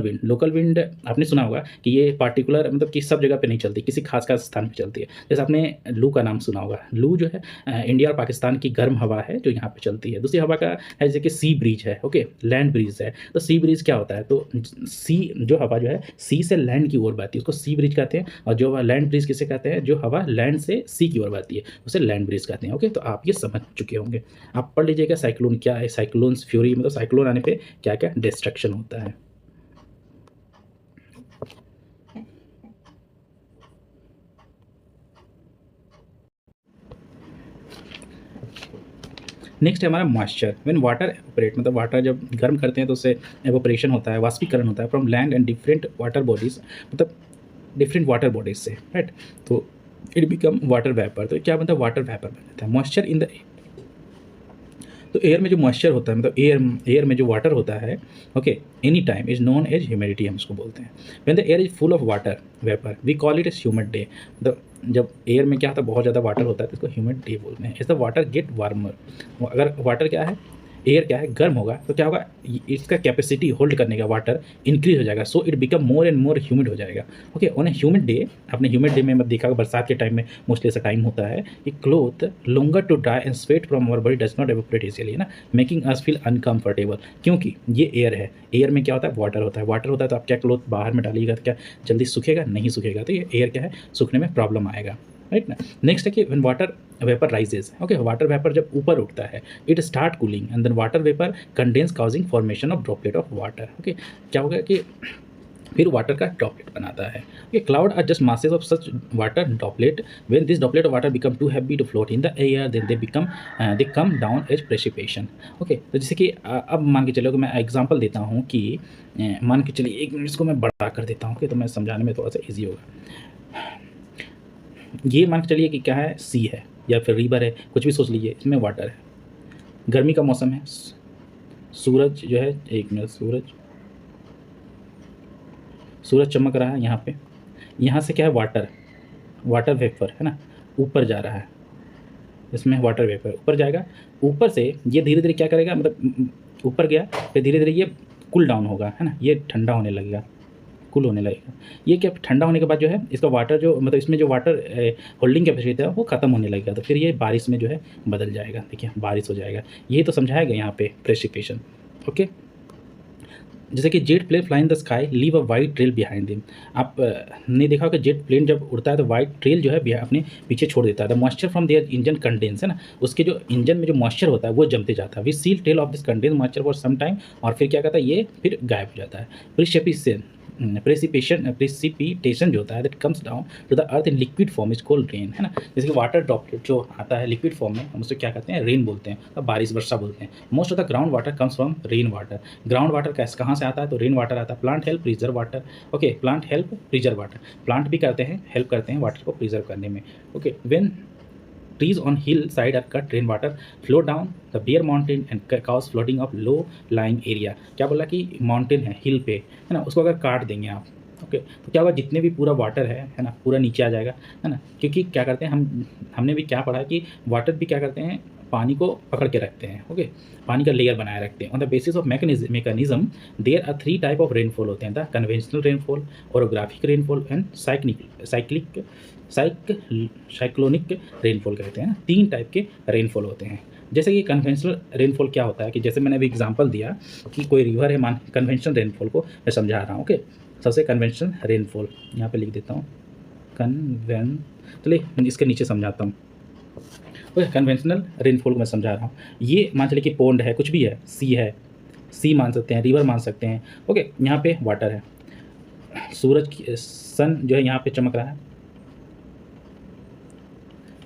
विंड आपने सुना होगा कि ये पार्टिकुलर मतलब कि सब जगह पे नहीं चलती, किसी खास खास स्थान पे चलती है। जैसे आपने लू का नाम सुना होगा। लू जो है इंडिया और पाकिस्तान की गर्म हवा है जो यहाँ पे चलती है। दूसरी हवा का है जैसे कि सी ब्रीज है। ओके, लैंड ब्रीज है। तो सी ब्रीज क्या होता है, तो सी जो हवा जो है सी से लैंड की ओर बहती है उसको सी ब्रीज कहते हैं, और जो लैंड ब्रीज किसे कहते हैं, जो हवा लैंड से सी की ओर बहती है उसे लैंड ब्रीज कहते हैं। ओके, तो आप ये समझ चुके होंगे। आप पढ़ लीजिएगा साइक्लोन क्या है, साइक्लोन्स फ्यूरी, मतलब साइक्लोन आने पे क्या क्या डिस्ट्रक्शन होता है। नेक्स्ट है हमारा मॉइस्चर। व्हेन वाटर एवोपरेट, मतलब वाटर जब गर्म करते हैं तो उससे एवोपरेशन होता है, वाष्पीकरण होता है from land and different water bodies, मतलब डिफरेंट वाटर बॉडीज से, राइट। तो इट बिकम वाटर वेपर। तो क्या बनता है, वाटर वेपर बन जाता है। मॉइस्चर इन द, तो एयर में जो मॉइस्चर होता है, मतलब एयर में जो वाटर होता है, okay, any time is known as humidity, हम इसको बोलते हैं। When the air is full of water vapour we call it as humid day. मतलब जब एयर में क्या होता है, बहुत ज़्यादा वाटर होता है तो इसको ह्यूमिड डे बोलते हैं। Is the water get warmer. अगर वाटर क्या है, एयर क्या है, गर्म होगा तो क्या होगा, इसका कैपेसिटी होल्ड करने का वाटर इंक्रीज हो जाएगा, so it become more and more humid हो जाएगा। Okay, on A humid day, आपने ह्यूमिड डे में मत देखा, बरसात के टाइम में मोस्टली ऐसा टाइम होता है कि cloth longer to dry and sweat from our body does not evaporate easily, ना, मेकिंग अस फील अनकंफर्टेबल। क्योंकि ये एयर है, एयर में क्या होता है, वाटर होता है। वाटर होता है तो आप क्या क्लोथ बाहर में डालिएगा तो क्या जल्दी सूखेगा, नहीं सूखेगा। तो ये एयर क्या है, सूखने में प्रॉब्लम आएगा, राइट ना। नेक्स्ट है कि when water vapour rises. Okay, water vapour जब ऊपर उठता है it start cooling and then water vapour condense causing formation of droplet of water. Okay, क्या होगा कि फिर वाटर का ड्रॉपलेट बनाता है। Okay, cloud are just masses of such water droplet. When this droplet of water become too heavy to float in the air then they come down as precipitation. Okay, तो जैसे कि अब मान के चलो कि मैं एग्जांपल देता हूँ कि मान के चलिए 1 मिनट इसको मैं बढ़ा कर देता हूँ कि तो मैं समझाने में थोड़ा सा ईजी होगा। ये मान के चलिए कि क्या है, सी है या फिर रिवर है, कुछ भी सोच लीजिए, इसमें वाटर है, गर्मी का मौसम है, सूरज जो है, 1 मिनट, सूरज चमक रहा है यहाँ पे, यहाँ से क्या है, वाटर वेपर है ना, ऊपर जा रहा है, इसमें वाटर वेपर ऊपर जाएगा, ऊपर से ये धीरे धीरे क्या करेगा, मतलब ऊपर गया, फिर धीरे धीरे ये कूल डाउन होगा, है ना, ये ठंडा होने लगेगा, कूल होने लगेगा। ये क्या ठंडा होने के बाद जो है इसका वाटर जो मतलब इसमें जो वाटर होल्डिंग कैपेसिटी है वो खत्म होने लगेगा, तो फिर ये बारिश में जो है बदल जाएगा। देखिए बारिश हो जाएगा। ये तो समझाया गया यहाँ पे प्रेसिपिटेशन। ओके, जैसे कि jet plane fly in the sky leave a white trail behind him. आप ने देखा कि जेट प्लेन जब उड़ता है तो वाइट ट्रेल जो है अपने पीछे छोड़ देता है। The moisture from their engine condense, है ना, उसके जो इंजन में जो मॉइस्चर होता है वो जमते जाता है। We see tail of this condense moisture for some time, और फिर क्या कहता है ये फिर गायब हो जाता है। प्रेसिपिटेशन जो होता है that comes down to the earth in liquid form is called rain, है ना। जैसे कि वाटर ड्रॉपलेट जो आता है लिक्विड फॉर्म में, हम उसे क्या कहते हैं, रेन बोलते हैं, अब बारिश वर्षा बोलते हैं। Most of the ground water comes from rain water. Ground water कैसे कहाँ से आता है, तो रेन वाटर आता है। Plant help preserve water. Okay, plant help preserve water, plant भी करते हैं, हेल्प करते हैं वाटर को प्रिजर्व करने में। Okay, when trees on hillside are cut, rainwater flow down the bare mountain and cause flooding of low lying area। क्या बोला कि माउंटेन है, हिल पे, है ना, उसको अगर काट देंगे आप, ओके, तो क्या होगा, जितने भी पूरा वाटर है ना, पूरा नीचे आ जाएगा, है ना। क्योंकि क्या करते हैं हमने भी क्या पढ़ा कि वाटर भी क्या करते हैं, पानी को पकड़ के रखते हैं। ओके, पानी का लेयर बनाए रखते हैं। On the basis of mechanism there are 3 type of rainfall होते हैं, the conventional rainfall, orographic rainfall and cyclonic rainfall कहते हैं। 3 टाइप के रेनफॉल होते हैं। जैसे कि कन्वेंशनल रेनफॉल क्या होता है कि जैसे मैंने अभी एग्जांपल दिया कि कोई रिवर है, मान कन्वेंशनल रेनफॉल को मैं समझा रहा हूँ। ओके, सबसे कन्वेंशनल रेनफॉल यहाँ पे लिख देता हूँ, चलिए इसके नीचे समझाता हूँ। ओके, कन्वेंशनल रेनफॉल को मैं समझा रहा हूँ। ये मान चलिए कि पोंड है, कुछ भी है, सी मान सकते हैं, रिवर मान सकते हैं। ओके, यहाँ पे वाटर है, सूरज की सन जो है यहाँ पे चमक रहा है,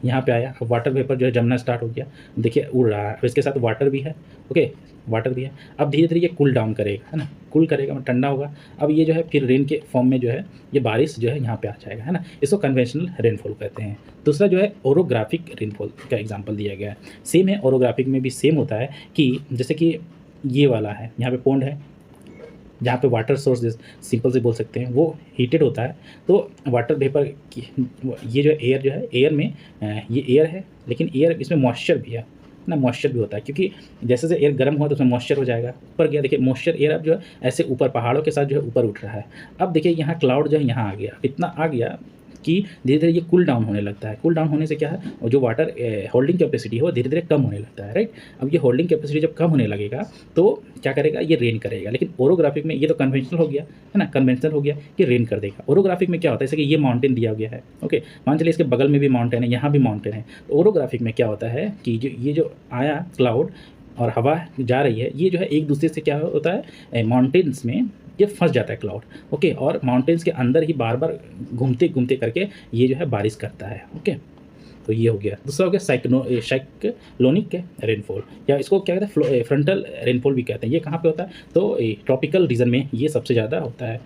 यहाँ पे आया, अब वाटर वेपर जो है जमना स्टार्ट हो गया, देखिए उड़ रहा है, इसके साथ वाटर भी है। ओके, वाटर भी है। अब धीरे धीरे ये कूल डाउन करेगा, है ना, कूल करेगा मतलब ठंडा होगा। अब ये जो है फिर रेन के फॉर्म में जो है ये बारिश जो है यहाँ पे आ जाएगा, है ना। इसको कन्वेंशनल रेनफॉल कहते हैं। दूसरा जो है ओरोग्राफिक रेनफॉल का एग्जांपल दिया गया है। सेम है, ओरोग्राफिक में भी सेम होता है कि जैसे कि ये वाला है, यहाँ पे पोंड है, जहाँ पे वाटर सोर्स सिंपल से बोल सकते हैं वो हीटेड होता है, तो वाटर वेपर की ये जो एयर जो है, एयर में ये एयर है, लेकिन एयर इसमें मॉइस्चर भी है ना, मॉइस्चर भी होता है, क्योंकि जैसे जैसे एयर गर्म हुआ तो उसमें मॉइस्चर हो जाएगा। ऊपर गया, देखिए मॉइस्चर एयर अब जो है ऐसे ऊपर पहाड़ों के साथ जो है ऊपर उठ रहा है। अब देखिए यहाँ क्लाउड जो है यहाँ आ गया, इतना आ गया कि धीरे धीरे ये कूल डाउन होने लगता है। कूल डाउन होने से क्या है, और जो वाटर होल्डिंग कैपेसिटी है वो धीरे धीरे कम होने लगता है, राइट। अब ये होल्डिंग कैपेसिटी जब कम होने लगेगा तो क्या करेगा, ये रेन करेगा। लेकिन ओरोग्राफिक में ये तो कन्वेंशनल हो गया, है ना, कन्वेंशनल हो गया कि रेन कर देगा। ओरोग्राफिक में क्या होता है, जैसे कि ये माउंटेन दिया गया है, ओके, मान चलिए इसके बगल में भी माउंटेन है, यहाँ भी माउंटेन है, तो ओरोग्राफिक में क्या होता है कि ये जो आया क्लाउड और हवा जा रही है, ये जो है एक दूसरे से क्या होता है, माउंटेन्स में ये फंस जाता है क्लाउड। ओके, और माउंटेन्स के अंदर ही बार बार घूमते घूमते करके ये जो है बारिश करता है। ओके, तो ये हो गया। दूसरा हो गया साइक्लोनिक रेनफॉल, या इसको क्या कहते हैं, फ्रंटल रेनफॉल भी कहते हैं। ये कहाँ पे होता है, तो ट्रॉपिकल रीजन में ये सबसे ज़्यादा होता है,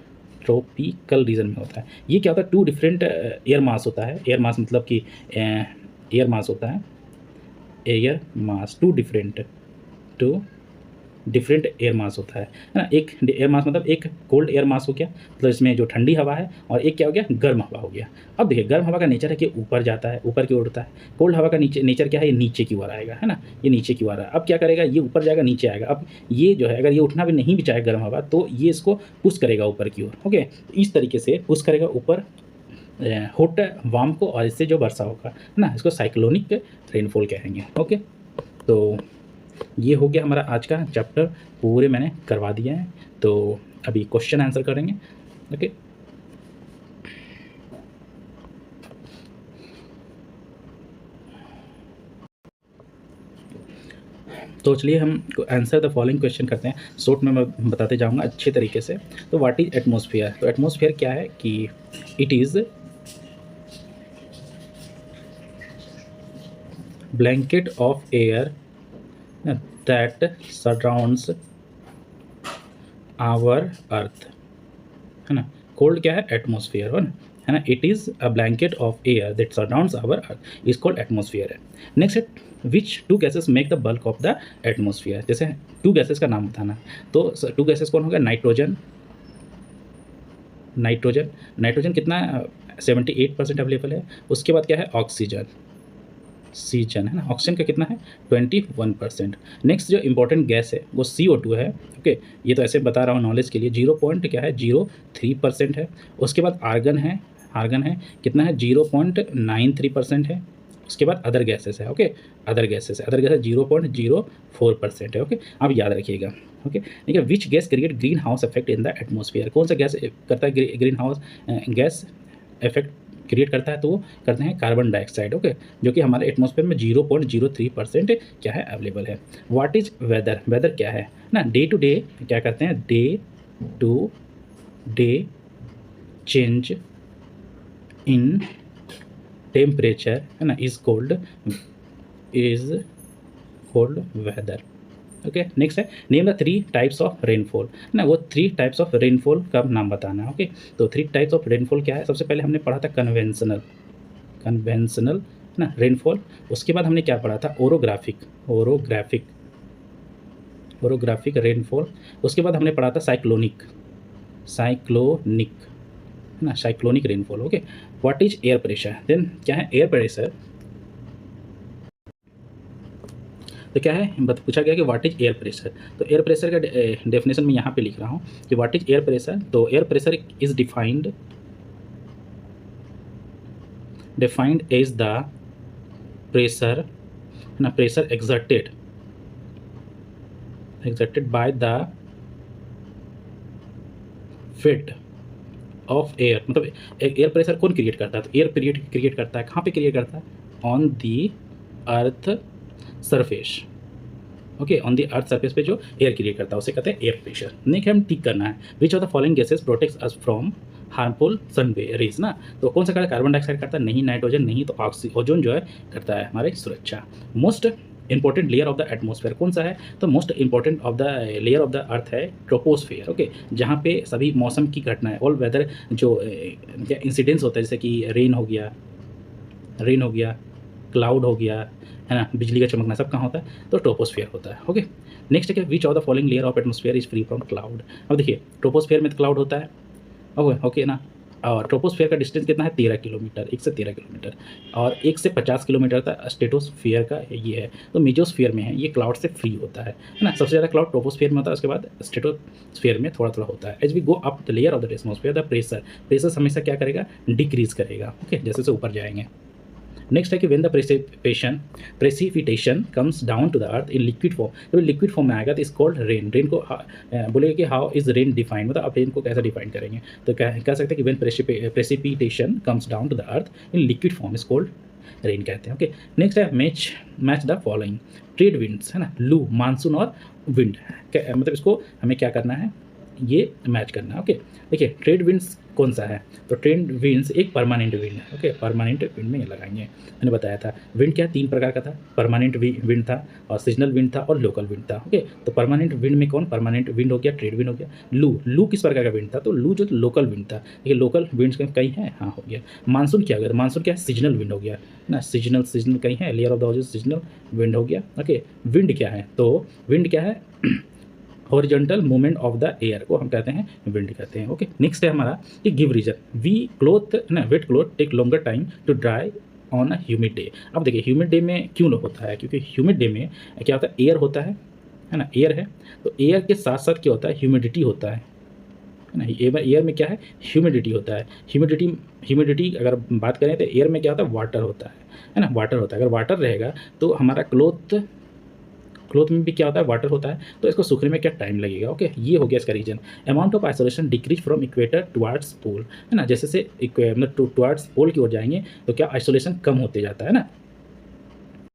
ट्रॉपिकल रीजन में होता है। ये क्या होता है, 2 डिफरेंट एयर मास होता है। एयर मास मतलब कि एयर मास होता है, air mass 2 different air mass होता है ना। एक एयर मास मतलब एक कोल्ड एयर मास हो गया, मतलब इसमें जो ठंडी हवा है, और एक क्या हो गया, गर्म हवा हो गया। अब देखिए गर्म हवा का नेचर है कि ऊपर जाता है, ऊपर की ओर उड़ता है। कोल्ड हवा का नेचर क्या है, ये नीचे की ओर आएगा, है ना, ये नीचे की ओर आएगा। अब क्या करेगा, ये ऊपर जाएगा, नीचे आएगा। अब ये जो है अगर ये उठना भी नहीं भी चाहे गर्म हवा, तो ये इसको पुश करेगा ऊपर की ओर। ओके, इस तरीके से पुश करेगा ऊपर हॉट वार्म को, और इससे जो वर्षा होगा, है ना, इसको साइक्लोनिक रेनफॉल कहेंगे। ओके, तो ये हो गया हमारा आज का चैप्टर, पूरे मैंने करवा दिया है। तो अभी क्वेश्चन आंसर करेंगे। ओके, तो चलिए हम आंसर द फॉलोइंग क्वेश्चन करते हैं। शॉर्ट में मैं बताते जाऊंगा अच्छे तरीके से। तो व्हाट इज एटमॉस्फेयर, तो एटमॉस्फेयर क्या है कि it is blanket of air that surrounds our earth, है ना। कोल्ड क्या है, एटमॉस्फेयर, है ना। It is a blanket of air that surrounds our earth, is called atmosphere है। नेक्स्ट है which 2 gases make the bulk of the atmosphere. जैसे 2 gases का नाम बताना, तो 2 गैसेस कौन हो गया, नाइट्रोजन कितना 78% अवेलेबल है। उसके बाद क्या है, ऑक्सीजन, ऑक्सीजन है ना, ऑक्सीजन का कितना है 21%। नेक्स्ट जो इंपॉर्टेंट गैस है वो CO2 है। ओके, ये तो ऐसे बता रहा हूँ नॉलेज के लिए, 0 पॉइंट क्या है 03% है। उसके बाद आर्गन है, आर्गन है कितना है 0.93% है। उसके बाद अदर गैसेस है। ओके, अदर गैसेस है, अदर गैसेस 0.04% है। ओके, आप याद रखिएगा। ओके, ठीक है। Which gas create green house effect in the atmosphere, कौन सा गैस करता है green house gas effect create करता है, तो वो करते हैं कार्बन डाइऑक्साइड। ओके, जो कि हमारे एटमॉस्फेयर में 0.03% क्या है अवेलेबल है। व्हाट इज वेदर, वेदर क्या है ना, डे टू डे क्या करते हैं, day to day change in temperature है ना is cold weather. Okay, next है name the 3 types of rainfall ना, वो 3 टाइप्स ऑफ रेनफॉल का नाम बताना है। ओके, तो 3 टाइप्स ऑफ रेनफॉल क्या है, सबसे पहले हमने पढ़ा था कन्वेंशनल, कन्वेंशनल ना रेनफॉल। उसके बाद हमने क्या पढ़ा था ओरोग्राफिक, ओरोग्राफिक, ओरोग्राफिक रेनफॉल। उसके बाद हमने पढ़ा था साइक्लोनिक, साइक्लोनिक है ना, cyclonic rainfall. Okay, what is air pressure, then क्या है एयर प्रेशर, तो क्या है पूछा गया कि व्हाट इज एयर प्रेशर। तो एयर प्रेशर का डेफिनेशन मैं यहाँ पे लिख रहा हूँ कि व्हाट इज एयर प्रेशर। तो air pressure is defined as the pressure ना, pressure exerted by the weight of air, मतलब एयर प्रेशर कौन क्रिएट करता है, तो एयर क्रिएट करता है, कहाँ पे क्रिएट करता है, on the earth surface. Okay, on the earth surface पे जो एयर क्रिएट करता है उसे कहते हैं एयर प्रेशर। नेक्स्ट हम टिक करना है, which of the following gases protects us from harmful sun rays ना, तो कौन सा करता है, कार्बन डाइऑक्साइड करता है, नहीं नाइट्रोजन, नहीं तो ओजोन जो है करता है हमारी सुरक्षा। Most important layer of the atmosphere कौन सा है, तो most important of the layer of the अर्थ है ट्रोपोस्फेयर। ओके, जहाँ पे सभी मौसम की घटनाएं ऑल वेदर जो क्या इंसिडेंट्स होता है, जैसे कि रेन हो गया, क्लाउड हो गया है ना, बिजली का चमकना, सब कहाँ होता है, तो ट्रोपोस्फियर होता है। ओके, नेक्स्ट है which of the following layer of atmosphere is free from cloud. अब देखिए ट्रोपोस्फियर में तो क्लाउड होता है। ओके ना, और ट्रोपोस्फियर का डिस्टेंस कितना है 13 किलोमीटर, 1 से 13 किलोमीटर, और 1 से 50 किलोमीटर तक स्ट्रेटोस्फियर का ये है। तो मेजोस्फियर में है, ये क्लाउड से फ्री होता है ना, सबसे ज़्यादा क्लाउड ट्रोपोस्फियर में होता है, उसके बाद स्ट्रेटोस्फियर में थोड़ा थोड़ा होता है। As we go up the layer of the atmosphere the pressure हमेशा क्या करेगा, डिक्रीज करेगा। ओके, जैसे जैसे ऊपर जाएंगे। नेक्स्ट है कि when the precipitation comes down to the earth in liquid form, जब लिक्विड फॉर्म में आएगा तो इस कॉल्ड रेन। रेन को बोलेगा कि हाउ इज रेन डिफाइंड, मतलब आप रेन को कैसे डिफाइन करेंगे, तो कह सकते हैं कि when precipitation comes down to the earth in liquid form is called rain कहते हैं। ओके, नेक्स्ट है match the following trade winds है ना, लू, मानसून और विंड, मतलब इसको हमें क्या करना है, ये मैच करना है। ओके, देखिए ट्रेड विंड्स कौन सा है, तो ट्रेड विंड्स एक परमानेंट विंड है। ओके, परमानेंट विंड में लगाएंगे, मैंने बताया था विंड क्या 3 प्रकार का था, परमानेंट विंड था और सीजनल विंड था और लोकल विंड था। ओके, तो परमानेंट विंड में कौन, परमानेंट विंड हो गया, ट्रेड विंड हो गया। लू किस प्रकार का विंड था, तो लू जो लोकल विंड था। देखिए लोकल विंड्स कई हैं, हाँ हो गया। मानसून क्या हो गया, मानसून क्या है, सीजनल विंड हो गया ना, सीजनल कहीं है, layer of the ozone seasonal wind हो गया। ओके, विंड क्या है, तो विंड क्या है horizontal movement of the air को हम कहते हैं विंड कहते हैं। ओके, नेक्स्ट है हमारा कि गिव रीजन, वी क्लोथ ना, wet cloth take longer time to dry on a humid day. अब देखिए ह्यूमिड डे में क्यों होता है, क्योंकि ह्यूमिड डे में क्या होता है, एयर होता है ना, एयर है, तो एयर के साथ साथ क्या होता है, ह्यूमिडिटी होता है ना। एयर में क्या है, ह्यूमिडिटी होता है। ह्यूमिडिटी अगर बात करें तो एयर में क्या होता है, वाटर होता है ना, वाटर होता है। अगर वाटर रहेगा तो हमारा क्लोथ में भी क्या होता है, वाटर होता है, तो इसको सूखने में क्या टाइम लगेगा। ओके, ये हो गया इसका reason. Amount of isolation decrease from equator towards pole है ना, जैसे से मतलब टुवर्ड्स पोल की ओर जाएंगे तो क्या आइसोलेशन कम होते जाता है ना,